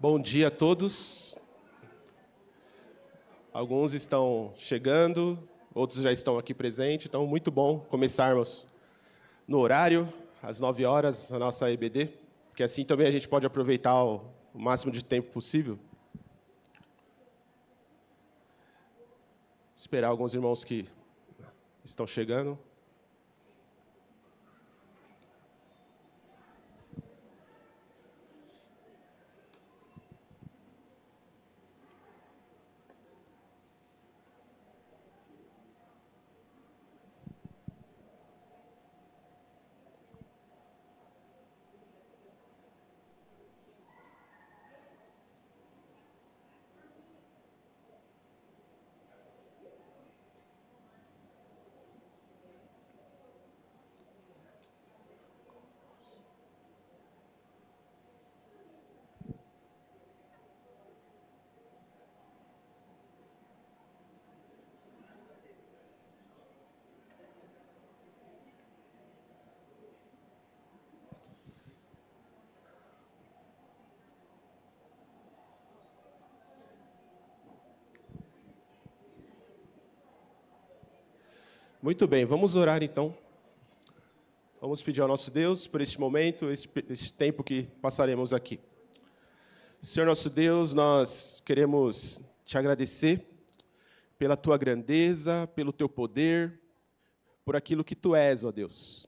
Bom dia a todos. Alguns estão chegando, outros já estão aqui presentes, então muito bom começarmos no horário, às 9 horas, a nossa EBD, porque assim também a gente pode aproveitar o máximo de tempo possível. Esperar alguns irmãos que estão chegando. Muito bem, vamos orar então. Vamos pedir ao nosso Deus por este momento, este tempo que passaremos aqui. Senhor nosso Deus, nós queremos te agradecer pela tua grandeza, pelo teu poder, por aquilo que tu és, ó Deus.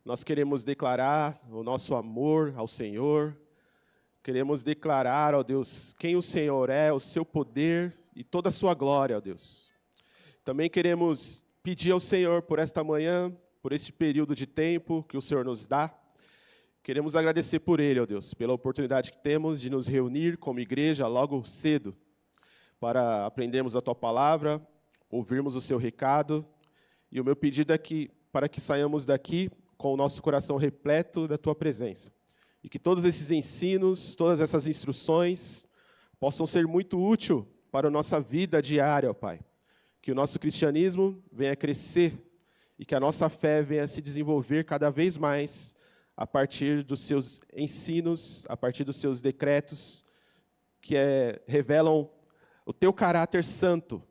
Nós queremos declarar o nosso amor ao Senhor, queremos declarar, ó Deus, quem o Senhor é, o seu poder e toda a sua glória, ó Deus. Também queremos pedir ao Senhor por esta manhã, por este período de tempo que o Senhor nos dá. Queremos agradecer por ele, ó Deus, pela oportunidade que temos de nos reunir como igreja logo cedo, para aprendermos a tua palavra, ouvirmos o seu recado. E o meu pedido é que, para que saiamos daqui com o nosso coração repleto da tua presença. E que todos esses ensinos, todas essas instruções, possam ser muito úteis para a nossa vida diária, ó Pai. Que o nosso cristianismo venha crescer e que a nossa fé venha se desenvolver cada vez mais a partir dos seus ensinos, a partir dos seus decretos, que revelam o teu caráter santo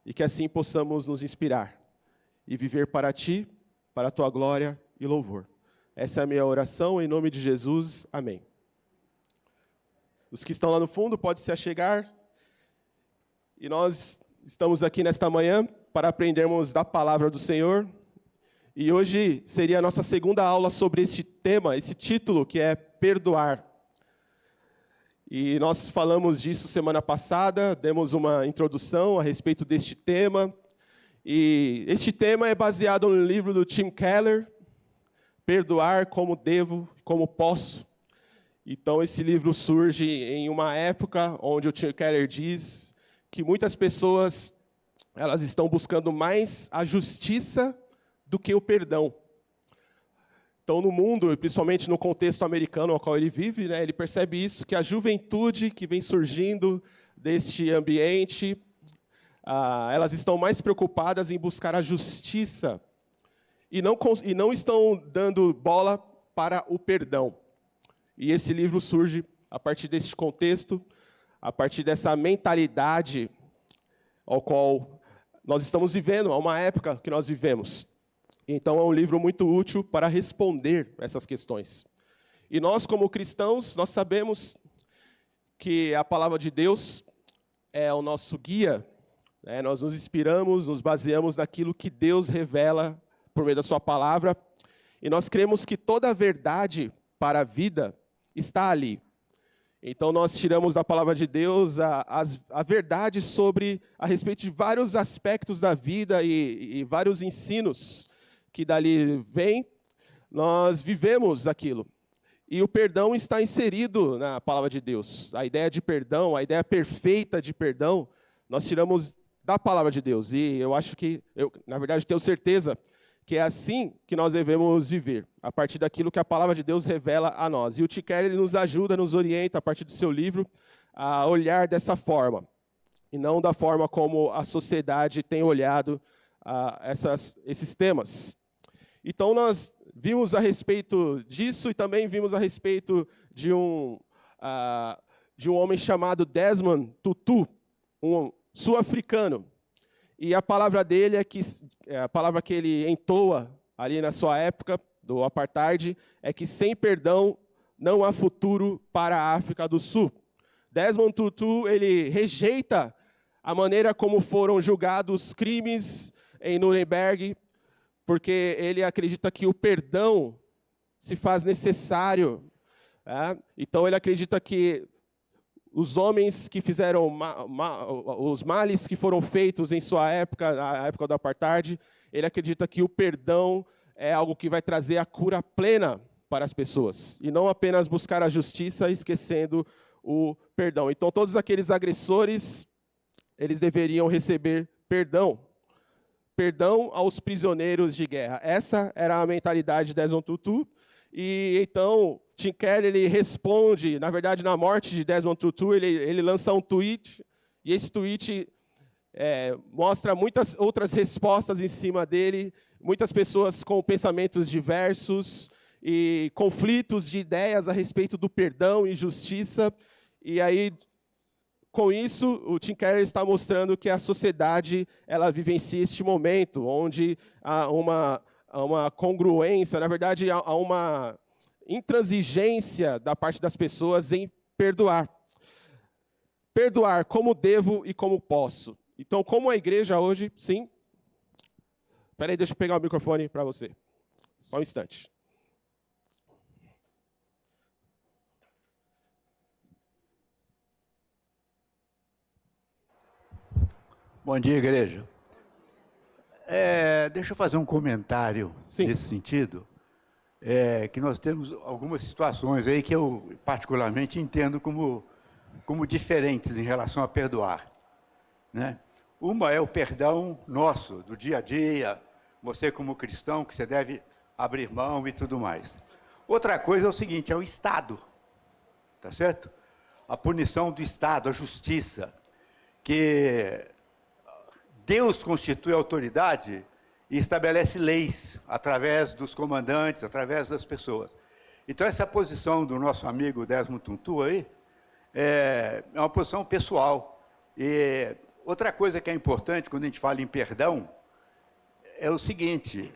e que assim possamos nos inspirar e viver para ti, para a tua glória e louvor. Essa é a minha oração, em nome de Jesus. Amém. Os que estão lá no fundo podem se achegar e nós estamos aqui nesta manhã para aprendermos da palavra do Senhor. E hoje seria a nossa segunda aula sobre este tema, esse título, que é perdoar. E nós falamos disso semana passada, demos uma introdução a respeito deste tema. E este tema é baseado no livro do Tim Keller, Perdoar como Devo, como Posso. Então esse livro surge em uma época onde o Tim Keller diz que muitas pessoas elas estão buscando mais a justiça do que o perdão. Então, no mundo, principalmente no contexto americano ao qual ele vive, né, ele percebe isso, que a juventude que vem surgindo deste ambiente, elas estão mais preocupadas em buscar a justiça e não estão dando bola para o perdão. E esse livro surge a partir deste contexto, a partir dessa mentalidade ao qual nós estamos vivendo, a uma época que nós vivemos. Então, é um livro muito útil para responder essas questões. E nós, como cristãos, nós sabemos que a palavra de Deus é o nosso guia, né? Nós nos inspiramos, nos baseamos naquilo que Deus revela por meio da sua palavra, e nós cremos que toda a verdade para a vida está ali. Então, nós tiramos da palavra de Deus a verdade a respeito de vários aspectos da vida e vários ensinos que dali vem, nós vivemos aquilo. E o perdão está inserido na palavra de Deus. A ideia de perdão, a ideia perfeita de perdão, nós tiramos da palavra de Deus. E eu acho que, na verdade, tenho certeza que é assim que nós devemos viver, a partir daquilo que a palavra de Deus revela a nós. E o Tim Keller nos ajuda, nos orienta, a partir do seu livro, a olhar dessa forma, e não da forma como a sociedade tem olhado esses temas. Então, nós vimos a respeito disso e também vimos a respeito de de um homem chamado Desmond Tutu, um sul-africano. E a palavra dele a palavra que ele entoa ali na sua época do apartheid é que sem perdão não há futuro para a África do Sul. Desmond Tutu, ele rejeita a maneira como foram julgados crimes em Nuremberg, porque ele acredita que o perdão se faz necessário. Então, ele acredita que os homens que fizeram os males que foram feitos em sua época, na época do apartheid, ele acredita que o perdão é algo que vai trazer a cura plena para as pessoas, e não apenas buscar a justiça esquecendo o perdão. Então, todos aqueles agressores, eles deveriam receber perdão. Perdão aos prisioneiros de guerra. Essa era a mentalidade de Desmond Tutu. E então, Tim Keller, ele responde, na verdade, na morte de Desmond Tutu, ele lança um tweet, e esse tweet mostra muitas outras respostas em cima dele, muitas pessoas com pensamentos diversos e conflitos de ideias a respeito do perdão e justiça. E aí, com isso, o Tim Keller está mostrando que a sociedade ela vivencia este momento, onde há uma congruência, na verdade, há uma intransigência da parte das pessoas em perdoar. Perdoar como devo e como posso. Então, como a igreja hoje, sim. Espera aí, deixa eu pegar o microfone para você. Só um instante. Bom dia, igreja. Deixa eu fazer um comentário nesse sentido. Que nós temos algumas situações aí que eu particularmente entendo como diferentes em relação a perdoar, né? Uma é o perdão nosso, do dia a dia, você como cristão, que você deve abrir mão e tudo mais. Outra coisa é o seguinte, é o Estado, tá certo? A punição do Estado, a justiça, que Deus constitui autoridade e estabelece leis através dos comandantes, através das pessoas. Então, essa posição do nosso amigo Desmond Tutu aí é uma posição pessoal. E outra coisa que é importante quando a gente fala em perdão é o seguinte: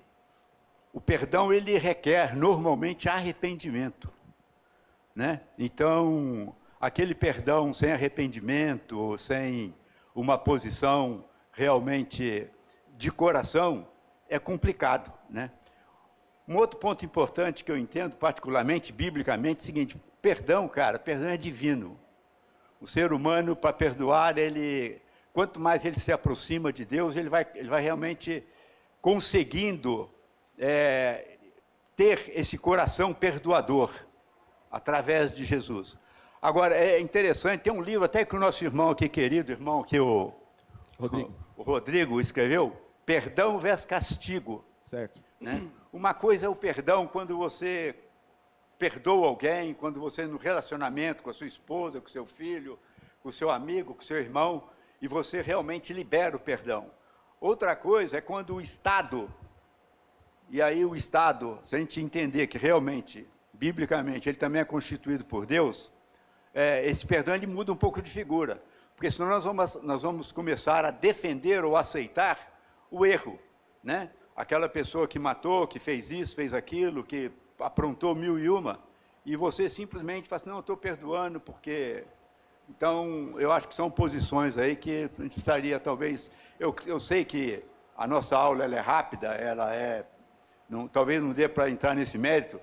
o perdão ele requer normalmente arrependimento, né? Então, aquele perdão sem arrependimento, sem uma posição realmente de coração, é complicado, né? Um outro ponto importante que eu entendo, particularmente, biblicamente, é o seguinte: perdão, cara, perdão é divino. O ser humano, para perdoar, quanto mais ele se aproxima de Deus, ele vai realmente conseguindo ter esse coração perdoador, através de Jesus. Agora, é interessante, tem um livro até que o nosso irmão aqui, querido irmão, que o Rodrigo escreveu, Perdão versus Castigo. Certo. Né? Uma coisa é o perdão quando você perdoa alguém, quando você no relacionamento com a sua esposa, com o seu filho, com o seu amigo, com o seu irmão, e você realmente libera o perdão. Outra coisa é quando o Estado, e aí o Estado, se a gente entender que realmente, biblicamente, ele também é constituído por Deus, esse perdão ele muda um pouco de figura, porque senão nós vamos começar a defender ou aceitar o erro, né? Aquela pessoa que matou, que fez isso, fez aquilo, que aprontou 1001, e você simplesmente fala assim, não, eu estou perdoando porque... Então, eu acho que são posições aí que a gente precisaria, talvez... Eu sei que a nossa aula ela é rápida, talvez não dê para entrar nesse mérito,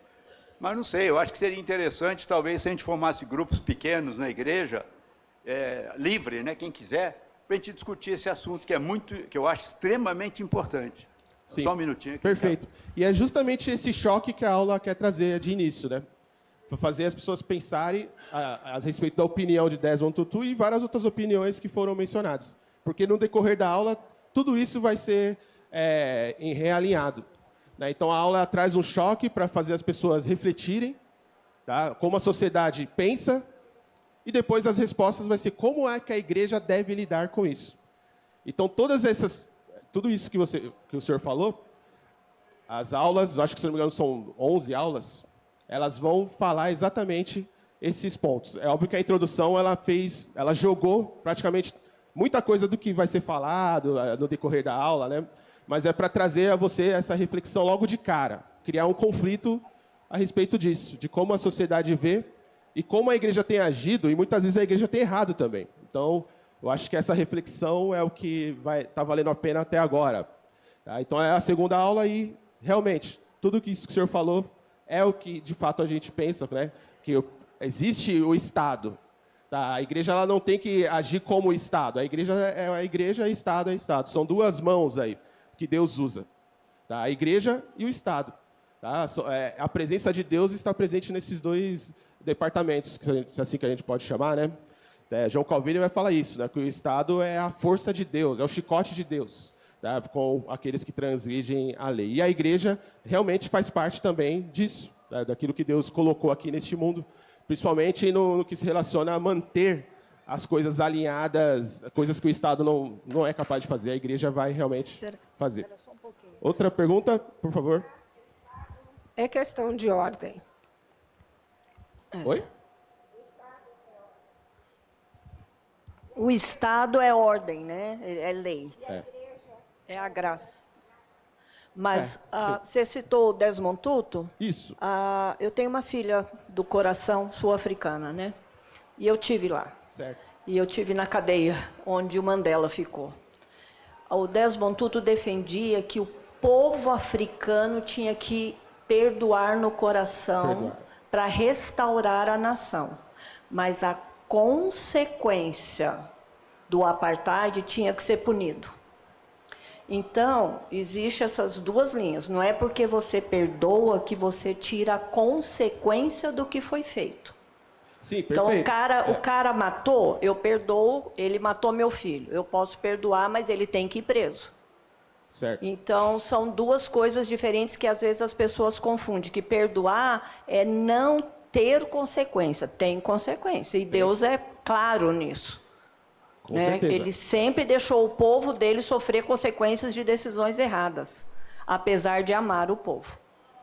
mas não sei, eu acho que seria interessante, talvez, se a gente formasse grupos pequenos na igreja, livre, né, quem quiser, para a gente discutir esse assunto, que eu acho extremamente importante. Sim. Só um minutinho aqui. Perfeito. E é justamente esse choque que a aula quer trazer de início, né? Para fazer as pessoas pensarem a respeito da opinião de Desmond Tutu e várias outras opiniões que foram mencionadas. Porque no decorrer da aula, tudo isso vai ser realinhado. Né? Então, a aula traz um choque para fazer as pessoas refletirem, tá? Como a sociedade pensa, e depois as respostas vai ser como é que a igreja deve lidar com isso. Então, tudo isso que o senhor falou, as aulas, acho que, se não me engano, são 11 aulas, elas vão falar exatamente esses pontos. É óbvio que a introdução ela jogou praticamente muita coisa do que vai ser falado no decorrer da aula, né? Mas é para trazer a você essa reflexão logo de cara, criar um conflito a respeito disso, de como a sociedade vê e como a igreja tem agido, e muitas vezes a igreja tem errado também. Então, eu acho que essa reflexão é o que vai estar valendo a pena até agora. Tá? Então, é a segunda aula e, realmente, tudo que o senhor falou é o que, de fato, a gente pensa, né? Que existe o Estado. Tá? A igreja ela não tem que agir como o Estado. A igreja, Estado é Estado. São duas mãos aí que Deus usa. Tá? A igreja e o Estado. Tá? A presença de Deus está presente nesses dois departamentos, assim que a gente pode chamar, né? João Calvino vai falar isso, né? Que o Estado é a força de Deus, é o chicote de Deus, tá? Com aqueles que transgridem a lei. E a igreja realmente faz parte também disso, tá? Daquilo que Deus colocou aqui neste mundo, principalmente no que se relaciona a manter as coisas alinhadas, coisas que o Estado não é capaz de fazer, a igreja vai realmente fazer. Só um pouquinho. Outra pergunta, por favor. É questão de ordem. Oi? O Estado é ordem, né? É lei. É a graça. Mas você citou o Desmond Tutu? Isso. Eu tenho uma filha do coração sul-africana, né? E eu tive lá. Certo. E eu tive na cadeia onde o Mandela ficou. O Desmond Tutu defendia que o povo africano tinha que perdoar no coração para restaurar a nação. Mas a consequência do apartheid tinha que ser punido. Então, existem essas duas linhas. Não é porque você perdoa que você tira a consequência do que foi feito. Sim, perfeito. Então, o cara matou, eu perdoo, ele matou meu filho. Eu posso perdoar, mas ele tem que ir preso. Certo. Então, são duas coisas diferentes que às vezes as pessoas confundem, que perdoar é não ter consequência. Tem consequência, e Deus é claro nisso. Com certeza. Ele sempre deixou o povo dele sofrer consequências de decisões erradas, apesar de amar o povo.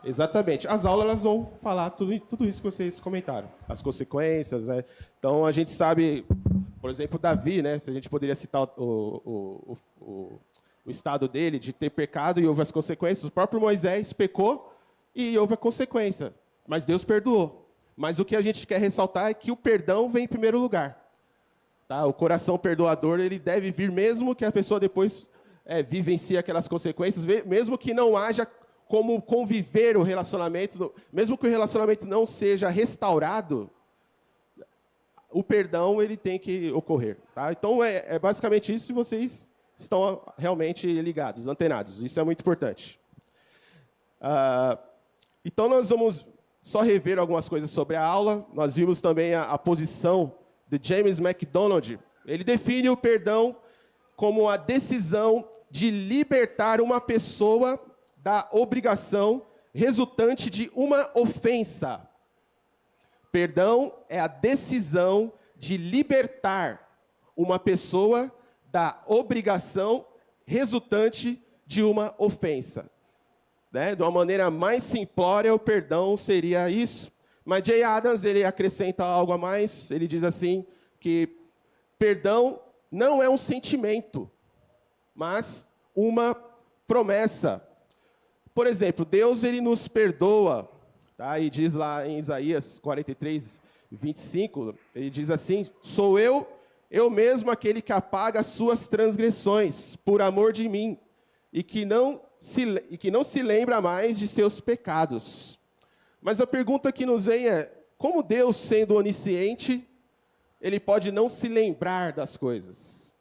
Exatamente. As aulas elas vão falar tudo isso que vocês comentaram, as consequências, né? Então, a gente sabe, por exemplo, Davi, né? Se a gente poderia citar o estado dele de ter pecado e houve as consequências. O próprio Moisés pecou e houve a consequência, mas Deus perdoou. Mas o que a gente quer ressaltar é que o perdão vem em primeiro lugar. Tá? O coração perdoador ele deve vir mesmo que a pessoa depois vivencie aquelas consequências, mesmo que não haja como conviver o relacionamento, mesmo que o relacionamento não seja restaurado, o perdão ele tem que ocorrer. Tá? Então, é basicamente isso, e vocês estão realmente ligados, antenados. Isso é muito importante. Então, nós vamos só rever algumas coisas sobre a aula. Nós vimos também a posição de James MacDonald. Ele define o perdão como a decisão de libertar uma pessoa da obrigação resultante de uma ofensa. Perdão é a decisão de libertar uma pessoa da obrigação resultante de uma ofensa. Né? De uma maneira mais simplória, o perdão seria isso. Mas Jay Adams ele acrescenta algo a mais. Ele diz assim que perdão não é um sentimento, mas uma promessa. Por exemplo, Deus ele nos perdoa, tá? E diz lá em Isaías 43, 25, ele diz assim: sou eu mesmo aquele que apaga as suas transgressões por amor de mim, e que não se lembra mais de seus pecados. Mas a pergunta que nos vem é, como Deus, sendo onisciente, ele pode não se lembrar das coisas?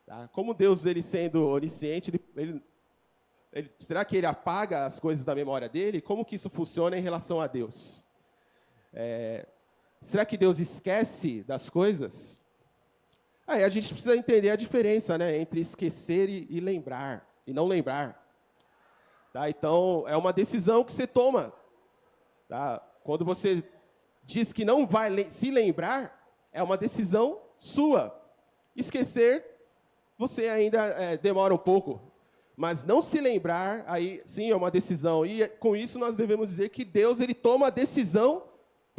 Tá? Como Deus, ele sendo onisciente, será que ele apaga as coisas da memória dele? Como que isso funciona em relação a Deus? Será que Deus esquece das coisas? Aí a gente precisa entender a diferença, né, entre esquecer e lembrar, e não lembrar. Tá? Então, é uma decisão que você toma. Tá? Quando você diz que não vai se lembrar, é uma decisão sua. Esquecer, você ainda demora um pouco. Mas não se lembrar, aí sim é uma decisão. E com isso nós devemos dizer que Deus ele toma a decisão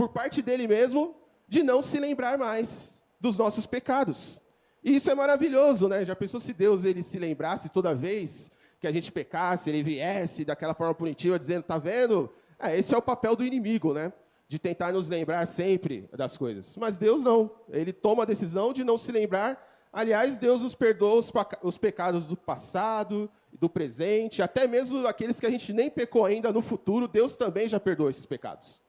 por parte dele mesmo, de não se lembrar mais dos nossos pecados. E isso é maravilhoso, né? Já pensou se Deus ele se lembrasse toda vez que a gente pecasse, ele viesse daquela forma punitiva, dizendo, tá vendo? Esse é o papel do inimigo, né? De tentar nos lembrar sempre das coisas. Mas Deus não. Ele toma a decisão de não se lembrar. Aliás, Deus nos perdoa os pecados do passado, do presente, até mesmo aqueles que a gente nem pecou ainda no futuro, Deus também já perdoou esses pecados.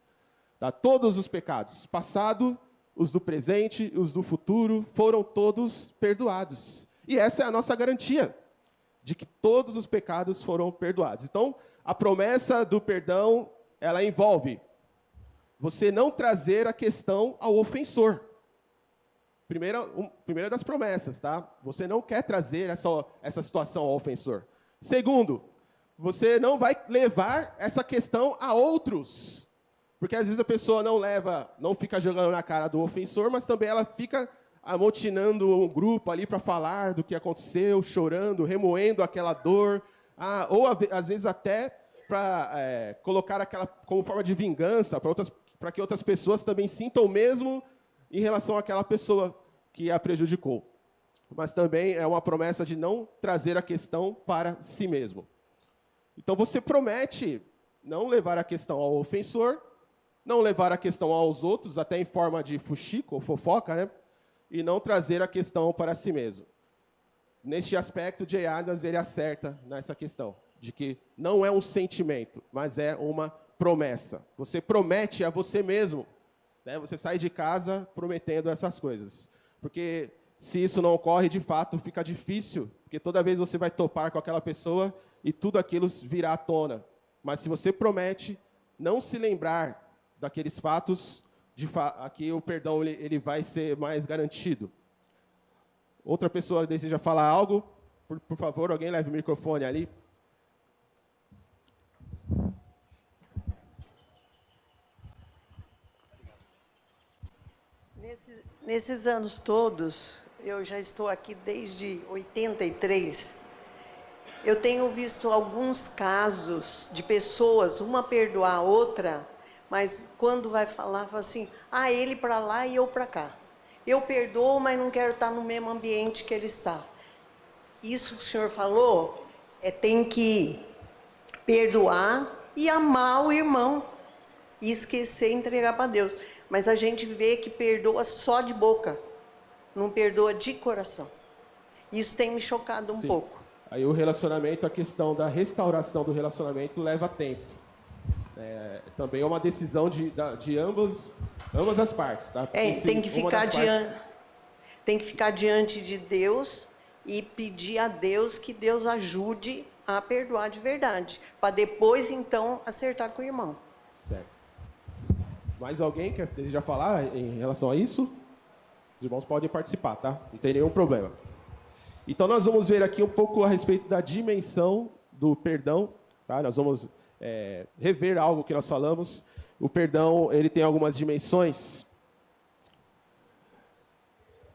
Tá? Todos os pecados, passado, os do presente, os do futuro, foram todos perdoados. E essa é a nossa garantia, de que todos os pecados foram perdoados. Então, a promessa do perdão, ela envolve você não trazer a questão ao ofensor. Primeira das promessas, tá? Você não quer trazer essa situação ao ofensor. Segundo, você não vai levar essa questão a outros. Porque às vezes a pessoa não fica jogando na cara do ofensor, mas também ela fica amotinando um grupo ali para falar do que aconteceu, chorando, remoendo aquela dor, ou às vezes até para colocar aquela como forma de vingança para que outras pessoas também sintam o mesmo em relação àquela pessoa que a prejudicou. Mas também é uma promessa de não trazer a questão para si mesmo. Então você promete não levar a questão ao ofensor, não levar a questão aos outros, até em forma de fuxico ou fofoca, né? E não trazer a questão para si mesmo. Neste aspecto, Jay Adams ele acerta nessa questão, de que não é um sentimento, mas é uma promessa. Você promete a você mesmo, né? Você sai de casa prometendo essas coisas. Porque se isso não ocorre, de fato, fica difícil, porque toda vez você vai topar com aquela pessoa e tudo aquilo virá à tona. Mas se você promete não se lembrar daqueles fatos, aqui o perdão ele vai ser mais garantido. Outra pessoa deseja falar algo? Por favor, alguém leve o microfone ali. Nesses anos todos, eu já estou aqui desde 83, eu tenho visto alguns casos de pessoas, uma perdoar a outra, mas quando vai falar, fala assim, ele para lá e eu para cá. Eu perdoo, mas não quero estar no mesmo ambiente que ele está. Isso que o senhor falou, tem que perdoar e amar o irmão, e esquecer e entregar para Deus. Mas a gente vê que perdoa só de boca, não perdoa de coração. Isso tem me chocado um pouco. Aí o relacionamento, a questão da restauração do relacionamento leva tempo. Também é uma decisão de ambas as partes. Tá? Tem que ficar diante de Deus e pedir a Deus que Deus ajude a perdoar de verdade, para depois, então, acertar com o irmão. Certo. Mais alguém que deseja falar em relação a isso? Os irmãos podem participar, tá? Não tem nenhum problema. Então, nós vamos ver aqui um pouco a respeito da dimensão do perdão. Tá? Nós vamos rever algo que nós falamos. O perdão, ele tem algumas dimensões.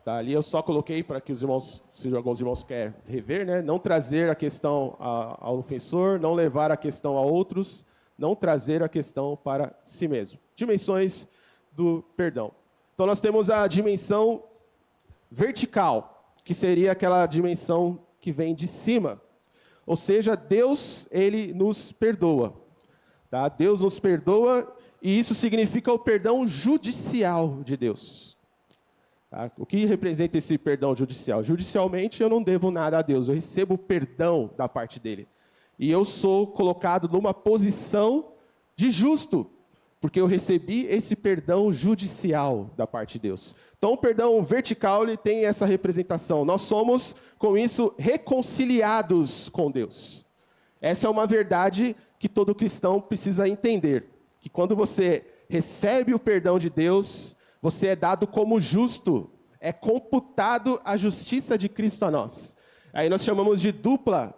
Tá? Ali eu só coloquei para que os irmãos, se alguns irmãos querem rever, né? Não trazer a questão ao ofensor, não levar a questão a outros, não trazer a questão para si mesmo. Dimensões do perdão. Então, nós temos a dimensão vertical, que seria aquela dimensão que vem de cima. Ou seja, Deus, ele nos perdoa. Tá? Deus nos perdoa, e isso significa o perdão judicial de Deus. Tá? O que representa esse perdão judicial? Judicialmente, eu não devo nada a Deus, eu recebo perdão da parte dele. E eu sou colocado numa posição de justo, porque eu recebi esse perdão judicial da parte de Deus. Então, o perdão vertical ele tem essa representação. Nós somos, com isso, reconciliados com Deus. Essa é uma verdade que todo cristão precisa entender. Que quando você recebe o perdão de Deus, você é dado como justo. É computado a justiça de Cristo a nós. Aí nós chamamos de dupla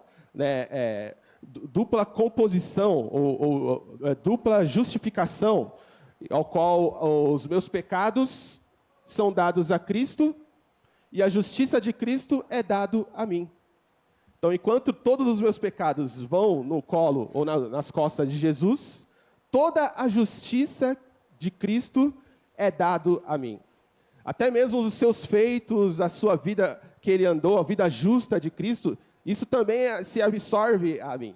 composição, ou dupla justificação, ao qual os meus pecados são dados a Cristo e a justiça de Cristo é dado a mim. Então, enquanto todos os meus pecados vão no colo ou nas costas de Jesus, toda a justiça de Cristo é dado a mim. Até mesmo os seus feitos, a sua vida que ele andou, a vida justa de Cristo, isso também se absorve a mim.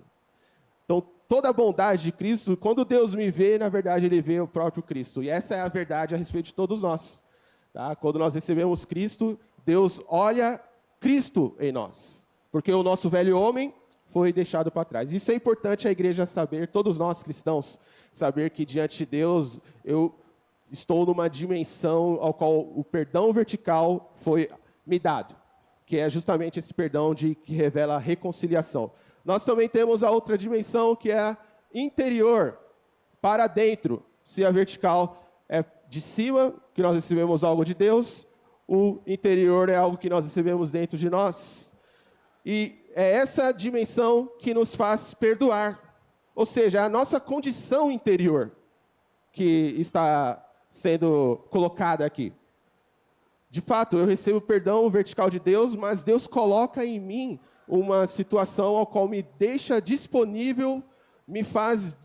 Então, toda a bondade de Cristo, quando Deus me vê, na verdade, ele vê o próprio Cristo. E essa é a verdade a respeito de todos nós. Tá? Quando nós recebemos Cristo, Deus olha Cristo em nós. Porque o nosso velho homem foi deixado para trás. Isso é importante a igreja saber, todos nós cristãos, saber que diante de Deus eu estou numa dimensão ao qual o perdão vertical foi me dado, que é justamente esse perdão que revela a reconciliação. Nós também temos a outra dimensão, que é a interior, para dentro. Se a vertical é de cima, que nós recebemos algo de Deus, o interior é algo que nós recebemos dentro de nós. E é essa dimensão que nos faz perdoar. Ou seja, é a nossa condição interior que está sendo colocada aqui. De fato, eu recebo o perdão vertical de Deus, mas Deus coloca em mim uma situação ao qual me deixa disponível, me faz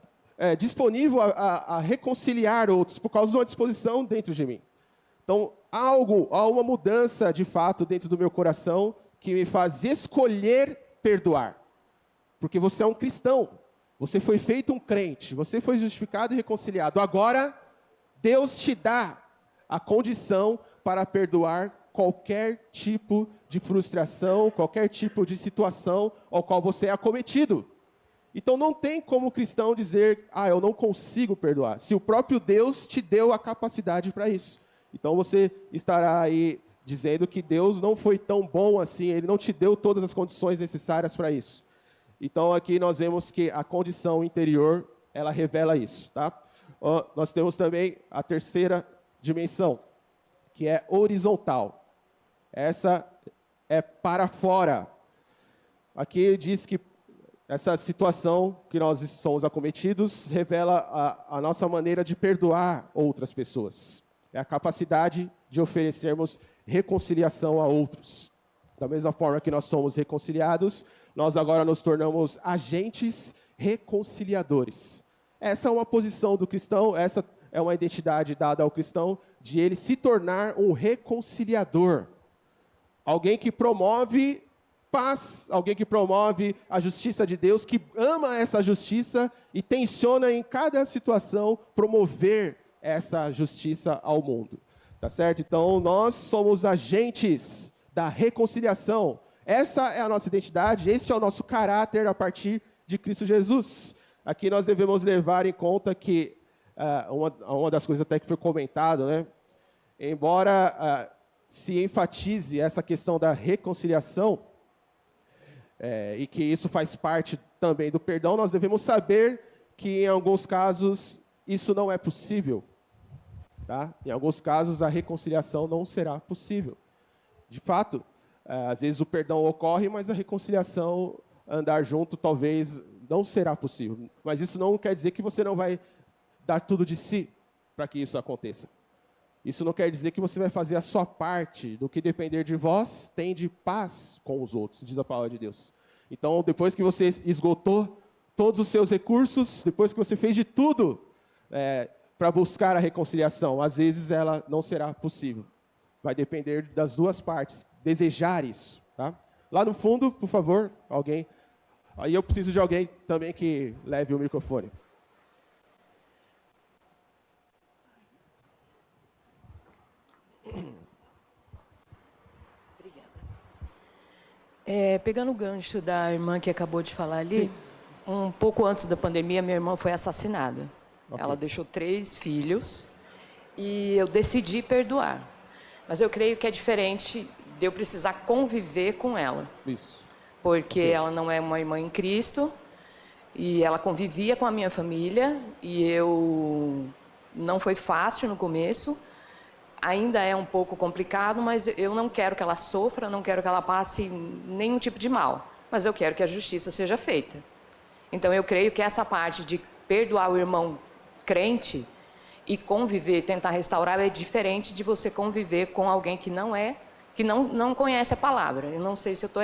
disponível a reconciliar outros, por causa de uma disposição dentro de mim. Então, há uma mudança, de fato, dentro do meu coração, que me faz escolher perdoar. Porque você é um cristão, você foi feito um crente, você foi justificado e reconciliado. Agora, Deus te dá a condição para perdoar qualquer tipo de frustração, qualquer tipo de situação ao qual você é acometido. Então não tem como o cristão dizer, eu não consigo perdoar, se o próprio Deus te deu a capacidade para isso. Então você estará aí dizendo que Deus não foi tão bom assim, Ele não te deu todas as condições necessárias para isso. Então aqui nós vemos que a condição interior, ela revela isso, tá? Nós temos também a terceira dimensão, que é horizontal. Essa é para fora. Aqui diz que essa situação que nós somos acometidos revela a nossa maneira de perdoar outras pessoas. É a capacidade de oferecermos reconciliação a outros. Da mesma forma que nós somos reconciliados, nós agora nos tornamos agentes reconciliadores. Essa é uma posição do cristão, essa é uma identidade dada ao cristão, de ele se tornar um reconciliador. Alguém que promove paz, alguém que promove a justiça de Deus, que ama essa justiça e tenciona em cada situação promover essa justiça ao mundo. Tá certo? Então, nós somos agentes da reconciliação. Essa é a nossa identidade, esse é o nosso caráter a partir de Cristo Jesus. Aqui nós devemos levar em conta que, uma das coisas até que foi comentado, né? Embora se enfatize essa questão da reconciliação, e que isso faz parte também do perdão, nós devemos saber que, em alguns casos, isso não é possível. Tá? Em alguns casos, a reconciliação não será possível. De fato, às vezes o perdão ocorre, mas a reconciliação, andar junto, talvez não será possível. Mas isso não quer dizer que você não vai dar tudo de si para que isso aconteça. Isso não quer dizer que você vai fazer a sua parte. Do que depender de vós, tende paz com os outros, diz a palavra de Deus. Então, depois que você esgotou todos os seus recursos, depois que você fez de tudo para buscar a reconciliação, às vezes ela não será possível. Vai depender das duas partes, desejar isso. Tá? Lá no fundo, por favor, alguém. Aí eu preciso de alguém também que leve o microfone. Pegando o gancho da irmã que acabou de falar ali, Sim. um pouco antes da pandemia, minha irmã foi assassinada. Okay. Ela deixou 3 filhos e eu decidi perdoar. Mas eu creio que é diferente de eu precisar conviver com ela. Isso. Porque Okay. ela não é uma irmã em Cristo e ela convivia com a minha família e não foi fácil no começo. Ainda é um pouco complicado, mas eu não quero que ela sofra, não quero que ela passe nenhum tipo de mal, mas eu quero que a justiça seja feita. Então eu creio que essa parte de perdoar o irmão crente e conviver, tentar restaurar, é diferente de você conviver com alguém que não conhece a palavra. Eu não sei se eu estou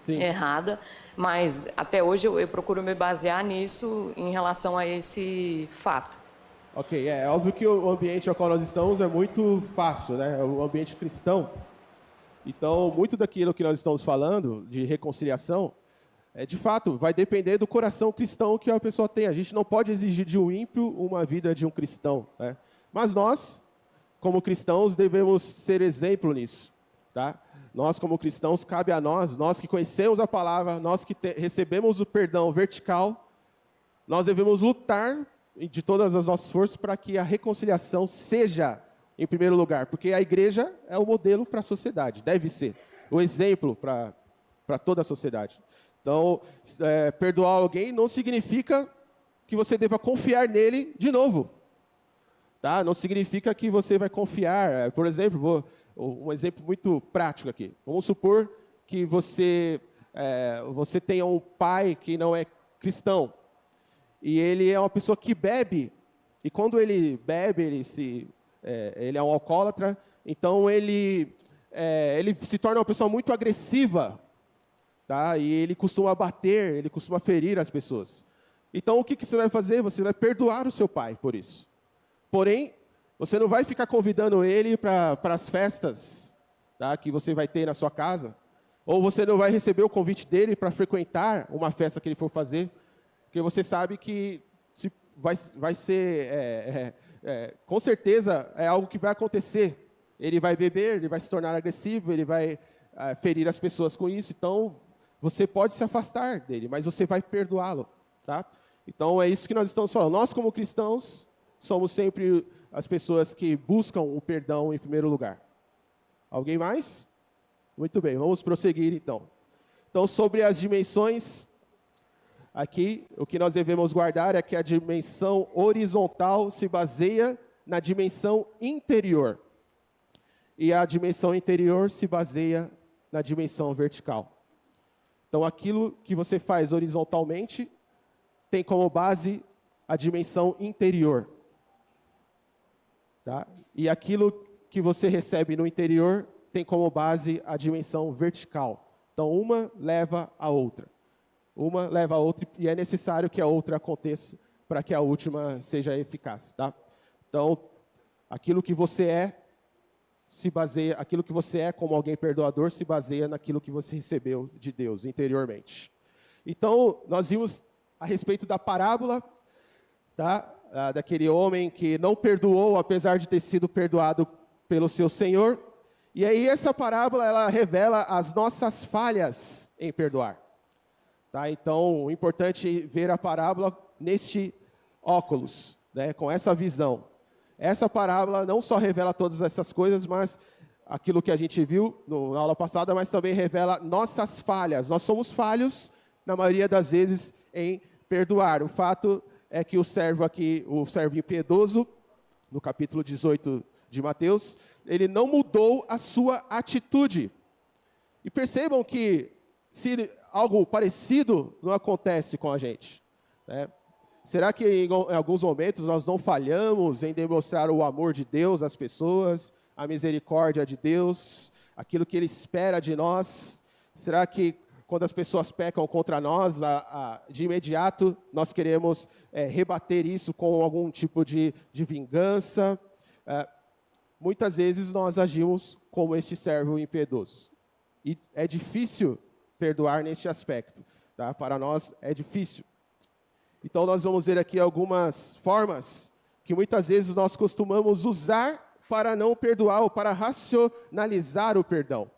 errada, mas até hoje eu procuro me basear nisso em relação a esse fato. Ok, é óbvio que o ambiente ao qual nós estamos é muito fácil, né? É o ambiente cristão. Então, muito daquilo que nós estamos falando, de reconciliação, de fato, vai depender do coração cristão que a pessoa tem. A gente não pode exigir de um ímpio uma vida de um cristão, né? Mas nós, como cristãos, devemos ser exemplo nisso, tá? Nós, como cristãos, cabe a nós que conhecemos a palavra, nós que recebemos o perdão vertical, nós devemos lutar de todas as nossas forças para que a reconciliação seja em primeiro lugar, porque a igreja é o modelo para a sociedade, deve ser o exemplo para toda a sociedade. Então, perdoar alguém não significa que você deva confiar nele de novo, tá? Não significa que você vai confiar. Por exemplo, um exemplo muito prático aqui. Vamos supor que você tenha um pai que não é cristão, e ele é uma pessoa que bebe, e quando ele bebe, ele é um alcoólatra, então ele se torna uma pessoa muito agressiva, tá? E ele costuma bater, ele costuma ferir as pessoas. Então, o que você vai fazer? Você vai perdoar o seu pai por isso. Porém, você não vai ficar convidando ele para as festas, tá, que você vai ter na sua casa, ou você não vai receber o convite dele para frequentar uma festa que ele for fazer, porque você sabe que vai ser, com certeza, é algo que vai acontecer. Ele vai beber, ele vai se tornar agressivo, ele vai ferir as pessoas com isso. Então, você pode se afastar dele, mas você vai perdoá-lo, tá? Então, é isso que nós estamos falando. Nós, como cristãos, somos sempre as pessoas que buscam o perdão em primeiro lugar. Alguém mais? Muito bem, vamos prosseguir, então. Então, sobre as dimensões, aqui, o que nós devemos guardar é que a dimensão horizontal se baseia na dimensão interior. E a dimensão interior se baseia na dimensão vertical. Então, aquilo que você faz horizontalmente tem como base a dimensão interior. Tá? E aquilo que você recebe no interior tem como base a dimensão vertical. Então, uma leva a outra. Uma leva a outra e é necessário que a outra aconteça para que a última seja eficaz, tá? Então, aquilo que você é como alguém perdoador se baseia naquilo que você recebeu de Deus interiormente. Então, nós vimos a respeito da parábola, tá? Daquele homem que não perdoou apesar de ter sido perdoado pelo seu Senhor. E aí essa parábola ela revela as nossas falhas em perdoar. Tá? Então, o importante é ver a parábola neste óculos, né, com essa visão. Essa parábola não só revela todas essas coisas, mas aquilo que a gente viu na aula passada, mas também revela nossas falhas. Nós somos falhos, na maioria das vezes, em perdoar. O fato é que o servo impiedoso, no capítulo 18 de Mateus, ele não mudou a sua atitude. E percebam que se algo parecido não acontece com a gente, né? Será que em alguns momentos nós não falhamos em demonstrar o amor de Deus às pessoas, a misericórdia de Deus, aquilo que Ele espera de nós? Será que quando as pessoas pecam contra nós, de imediato nós queremos rebater isso com algum tipo de vingança? Muitas vezes nós agimos como este servo impiedoso. E é difícil perdoar neste aspecto, tá? Para nós é difícil. Então nós vamos ver aqui algumas formas que muitas vezes nós costumamos usar para não perdoar ou para racionalizar o perdão.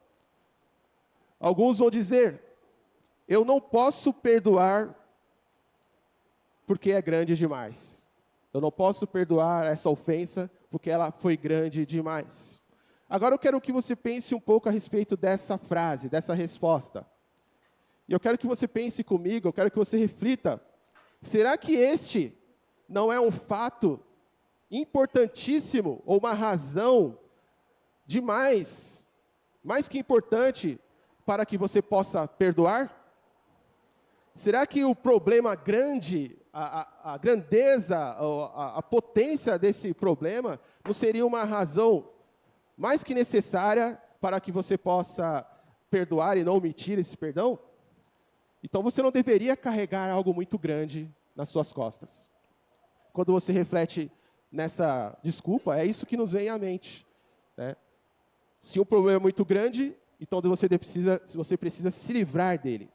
Alguns vão dizer, eu não posso perdoar porque é grande demais. Eu não posso perdoar essa ofensa porque ela foi grande demais. Agora eu quero que você pense um pouco a respeito dessa frase, dessa resposta. E eu quero que você pense comigo, eu quero que você reflita. Será que este não é um fato importantíssimo ou uma razão demais, mais que importante, para que você possa perdoar? Será que o problema grande, a grandeza, a potência desse problema não seria uma razão mais que necessária para que você possa perdoar e não omitir esse perdão? Então você não deveria carregar algo muito grande nas suas costas. Quando você reflete nessa desculpa, é isso que nos vem à mente, né? Se o problema é muito grande, então você precisa se livrar dele.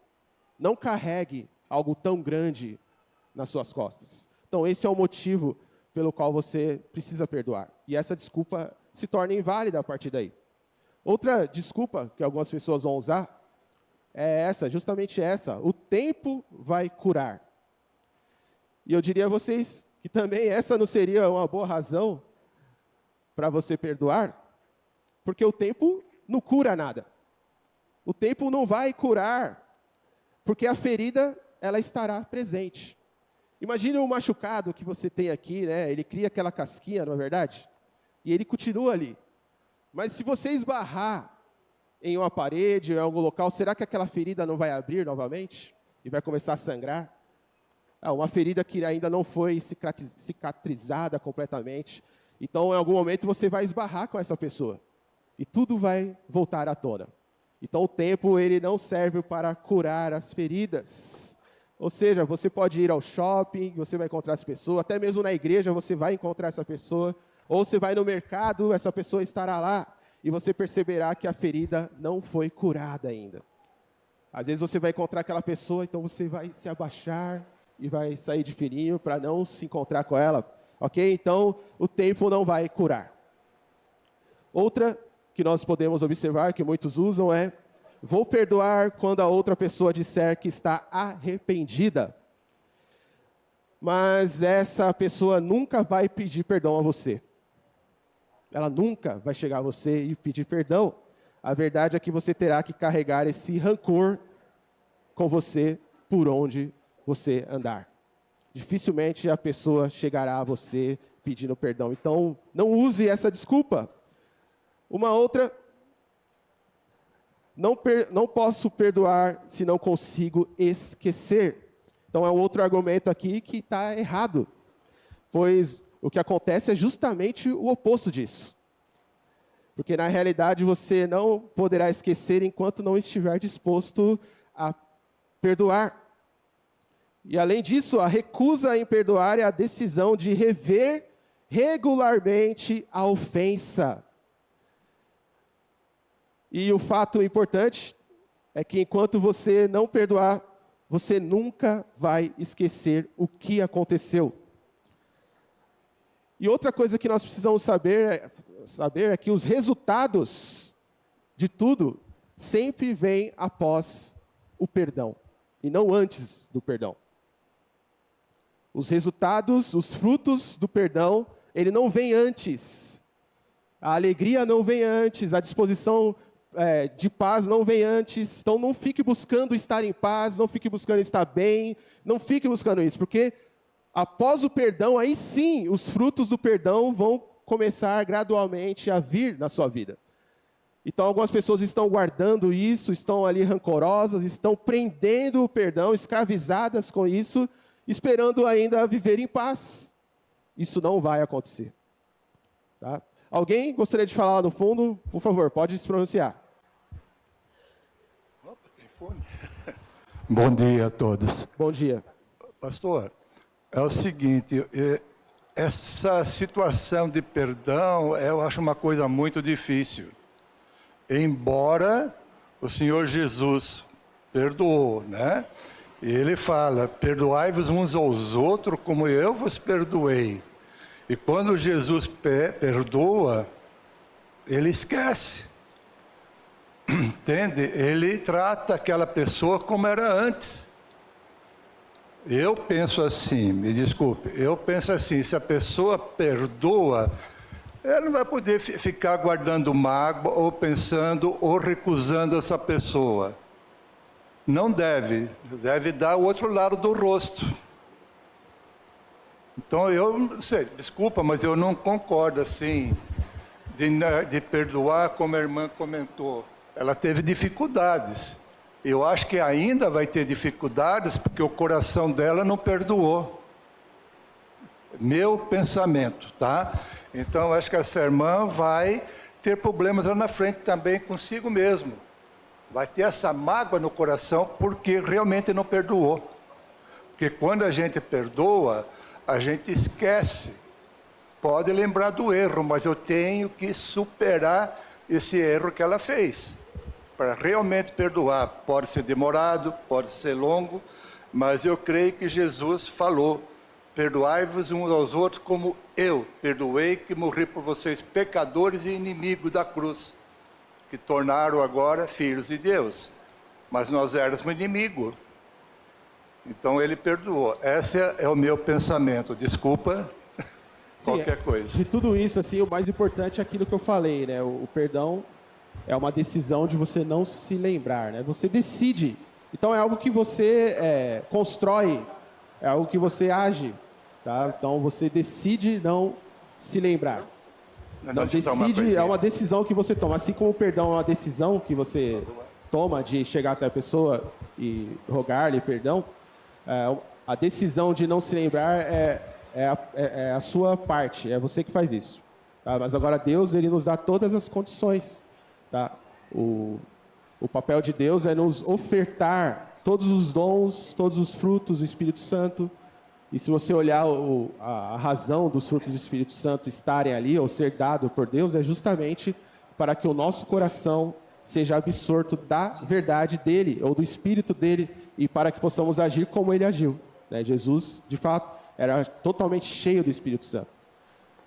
Não carregue algo tão grande nas suas costas. Então, esse é o motivo pelo qual você precisa perdoar. E essa desculpa se torna inválida a partir daí. Outra desculpa que algumas pessoas vão usar é essa, justamente essa. O tempo vai curar. E eu diria a vocês que também essa não seria uma boa razão para você perdoar, porque o tempo não cura nada. O tempo não vai curar, porque a ferida, ela estará presente. Imagine um machucado que você tem aqui, né? Ele cria aquela casquinha, não é verdade? E ele continua ali. Mas se você esbarrar em uma parede, em algum local, será que aquela ferida não vai abrir novamente? E vai começar a sangrar? Uma ferida que ainda não foi cicatrizada completamente. Então, em algum momento, você vai esbarrar com essa pessoa. E tudo vai voltar à tona. Então, o tempo ele não serve para curar as feridas. Ou seja, você pode ir ao shopping, você vai encontrar essa pessoa, até mesmo na igreja você vai encontrar essa pessoa, ou você vai no mercado, essa pessoa estará lá, e você perceberá que a ferida não foi curada ainda. Às vezes você vai encontrar aquela pessoa, então você vai se abaixar e vai sair de fininho para não se encontrar com ela. Ok? Então, o tempo não vai curar. Outra que nós podemos observar, que muitos usam, é: vou perdoar quando a outra pessoa disser que está arrependida. Mas essa pessoa nunca vai pedir perdão a você. Ela nunca vai chegar a você e pedir perdão. A verdade é que você terá que carregar esse rancor com você por onde você andar. Dificilmente a pessoa chegará a você pedindo perdão. Então, não use essa desculpa. Uma outra: não posso perdoar se não consigo esquecer. Então, é um outro argumento aqui que está errado, pois o que acontece é justamente o oposto disso. Porque, na realidade, você não poderá esquecer enquanto não estiver disposto a perdoar. E, além disso, a recusa em perdoar é a decisão de rever regularmente a ofensa. E o fato importante é que, enquanto você não perdoar, você nunca vai esquecer o que aconteceu. E outra coisa que nós precisamos saber é que os resultados de tudo sempre vêm após o perdão, e não antes do perdão. Os resultados, os frutos do perdão, ele não vem antes. A alegria não vem antes, a disposição de paz não vem antes. Então não fique buscando estar em paz, não fique buscando estar bem, não fique buscando isso, porque após o perdão, aí sim, os frutos do perdão vão começar gradualmente a vir na sua vida. Então algumas pessoas estão guardando isso, estão ali rancorosas, estão prendendo o perdão, escravizadas com isso, esperando ainda viver em paz. Isso não vai acontecer. Tá? Alguém gostaria de falar lá no fundo? Por favor, pode se pronunciar. Opa, tem fone. Bom dia a todos. Bom dia. Pastor, é o seguinte, essa situação de perdão, eu acho uma coisa muito difícil. Embora o Senhor Jesus perdoou, né? E ele fala: perdoai-vos uns aos outros como eu vos perdoei. E quando Jesus perdoa, ele esquece. Entende? Ele trata aquela pessoa como era antes. Eu penso assim, me desculpe, eu penso assim: se a pessoa perdoa, ela não vai poder ficar guardando mágoa, ou pensando, ou recusando essa pessoa. Não deve dar o outro lado do rosto. Então eu não sei, desculpa, mas eu não concordo assim, de perdoar, como a irmã comentou. Ela teve dificuldades. Eu acho que ainda vai ter dificuldades, porque o coração dela não perdoou. Meu pensamento, tá? Então, acho que essa irmã vai ter problemas lá na frente também consigo mesmo. Vai ter essa mágoa no coração, porque realmente não perdoou. Porque quando a gente perdoa, a gente esquece pode lembrar do erro, mas eu tenho que superar esse erro que ela fez. Para realmente perdoar, pode ser demorado, pode ser longo, mas eu creio que Jesus falou: perdoai-vos uns aos outros como eu perdoei que morri por vocês, pecadores e inimigos da cruz, que tornaram agora filhos de Deus. Mas nós éramos inimigos. Então ele perdoou. Esse é o meu pensamento. Desculpa qualquer coisa. De tudo isso, assim, o mais importante é aquilo que eu falei, né? O perdão é uma decisão de você não se lembrar, né? Você decide. Então é algo que você constrói, é algo que você age, tá? Então você decide não se lembrar. Não decide, é uma decisão que você toma. Assim como o perdão é uma decisão que você toma de chegar até a pessoa e rogar-lhe perdão, a decisão de não se lembrar é a sua parte, é você que faz isso. Tá? Mas agora Deus, ele nos dá todas as condições. Tá? O papel de Deus é nos ofertar todos os dons, todos os frutos do Espírito Santo. E se você olhar a razão dos frutos do Espírito Santo estarem ali, ou ser dado por Deus, é justamente para que o nosso coração seja absorto da verdade dele, ou do Espírito dele, e para que possamos agir como ele agiu. Né? Jesus, de fato, era totalmente cheio do Espírito Santo.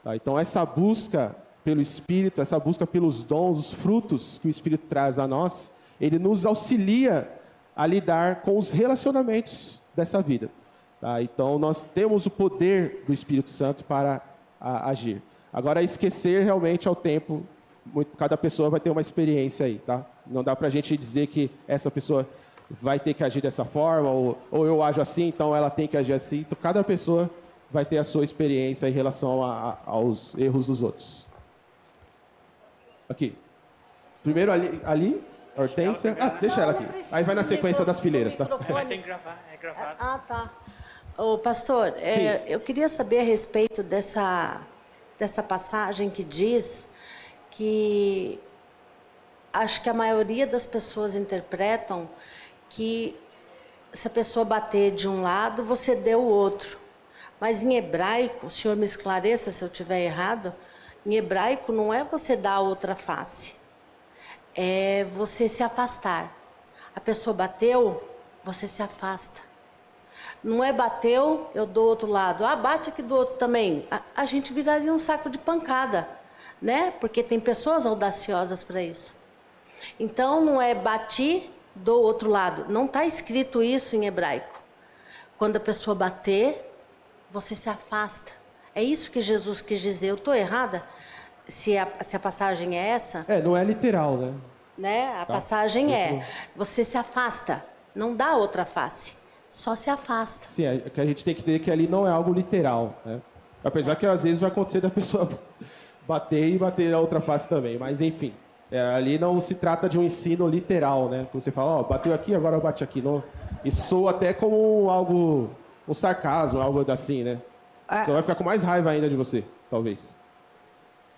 Tá? Então, essa busca pelo Espírito, essa busca pelos dons, os frutos que o Espírito traz a nós, ele nos auxilia a lidar com os relacionamentos dessa vida. Tá? Então, nós temos o poder do Espírito Santo para agir. Agora, esquecer realmente ao tempo, cada pessoa vai ter uma experiência aí. Tá? Não dá para a gente dizer que essa pessoa vai ter que agir dessa forma, ou eu ajo assim, então ela tem que agir assim. Então, cada pessoa vai ter a sua experiência em relação aos erros dos outros. Aqui. Primeiro ali, Hortência. Deixa ela aqui. Aí vai na sequência das fileiras, tá? Tem que gravar, é gravado. Ah, tá. Ô, pastor, eu queria saber a respeito dessa passagem que diz que acho que a maioria das pessoas interpretam que se a pessoa bater de um lado, você deu o outro. Mas em hebraico, o senhor me esclareça se eu estiver errado, em hebraico não é você dar a outra face, é você se afastar. A pessoa bateu, você se afasta. Não é bateu, eu dou outro lado. Ah, bate aqui do outro também. A gente viraria um saco de pancada, né? Porque tem pessoas audaciosas para isso. Então, não é bati do outro lado. Não está escrito isso em hebraico. Quando a pessoa bater, você se afasta. É isso que Jesus quis dizer. Eu estou errada? Se a passagem é essa? Não é literal, né? A passagem você se afasta. Não dá outra face. Só se afasta. Sim, é que a gente tem que entender que ali não é algo literal, né? Apesar que às vezes vai acontecer da pessoa bater a outra face também. Mas, enfim, ali não se trata de um ensino literal, né? Você fala, bateu aqui, agora bate aqui. Não, isso soa até como algo, um sarcasmo, algo assim, né? Você vai ficar com mais raiva ainda de você, talvez.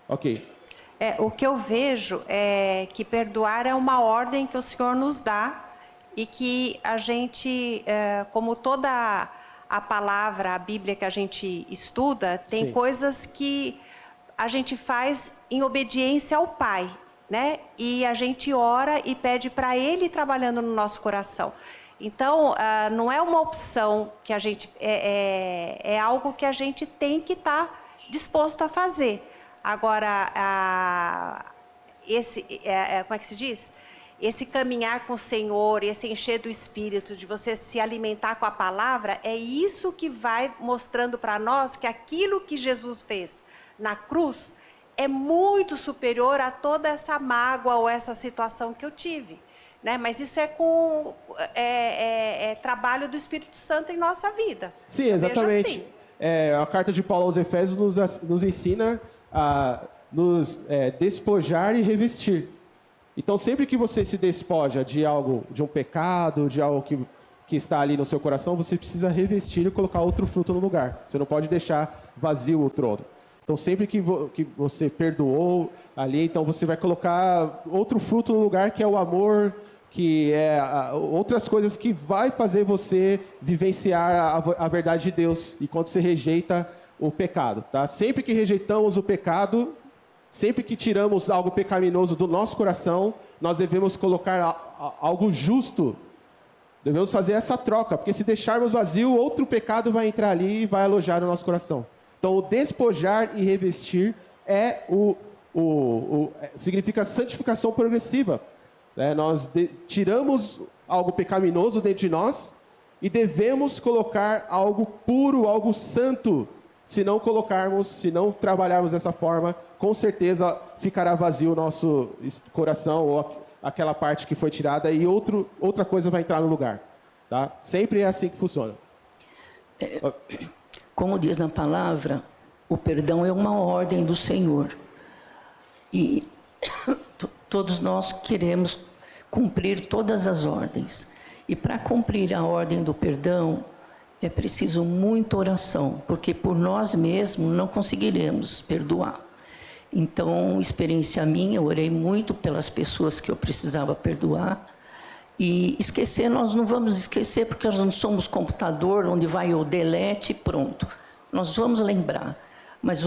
Ok. O que eu vejo é que perdoar é uma ordem que o Senhor nos dá e que a gente, como toda a palavra, a Bíblia que a gente estuda, tem coisas que a gente faz em obediência ao Pai, né? E a gente ora e pede para Ele trabalhando no nosso coração. Então, não é uma opção que a gente... É algo que a gente tem que estar disposto a fazer. Agora, como é que se diz? Esse caminhar com o Senhor, esse encher do Espírito, de você se alimentar com a palavra, é isso que vai mostrando para nós que aquilo que Jesus fez na cruz é muito superior a toda essa mágoa ou essa situação que eu tive. Né? Mas isso é trabalho do Espírito Santo em nossa vida. Sim, exatamente. Assim. A carta de Paulo aos Efésios nos ensina a nos despojar e revestir. Então, sempre que você se despoja de algo, de um pecado, de algo que está ali no seu coração, você precisa revestir e colocar outro fruto no lugar. Você não pode deixar vazio o trono. Então, sempre que você perdoou ali, então você vai colocar outro fruto no lugar, que é o amor, que é outras coisas que vai fazer você vivenciar a verdade de Deus. E quando você rejeita o pecado, tá? Sempre que rejeitamos o pecado, sempre que tiramos algo pecaminoso do nosso coração, nós devemos colocar algo justo. Devemos fazer essa troca, porque se deixarmos vazio, outro pecado vai entrar ali e vai alojar no nosso coração. Então, o despojar e revestir significa santificação progressiva. Nós tiramos algo pecaminoso dentro de nós e devemos colocar algo puro, algo santo. Se não colocarmos, se não trabalharmos dessa forma, com certeza ficará vazio o nosso coração ou aquela parte que foi tirada e outra coisa vai entrar no lugar. Tá? Sempre é assim que funciona. Como diz na palavra, o perdão é uma ordem do Senhor. E todos nós queremos cumprir todas as ordens. E para cumprir a ordem do perdão, é preciso muita oração, porque por nós mesmos não conseguiremos perdoar. Então, experiência minha, eu orei muito pelas pessoas que eu precisava perdoar. E esquecer, nós não vamos esquecer, porque nós não somos computador, onde vai o delete e pronto. Nós vamos lembrar. Mas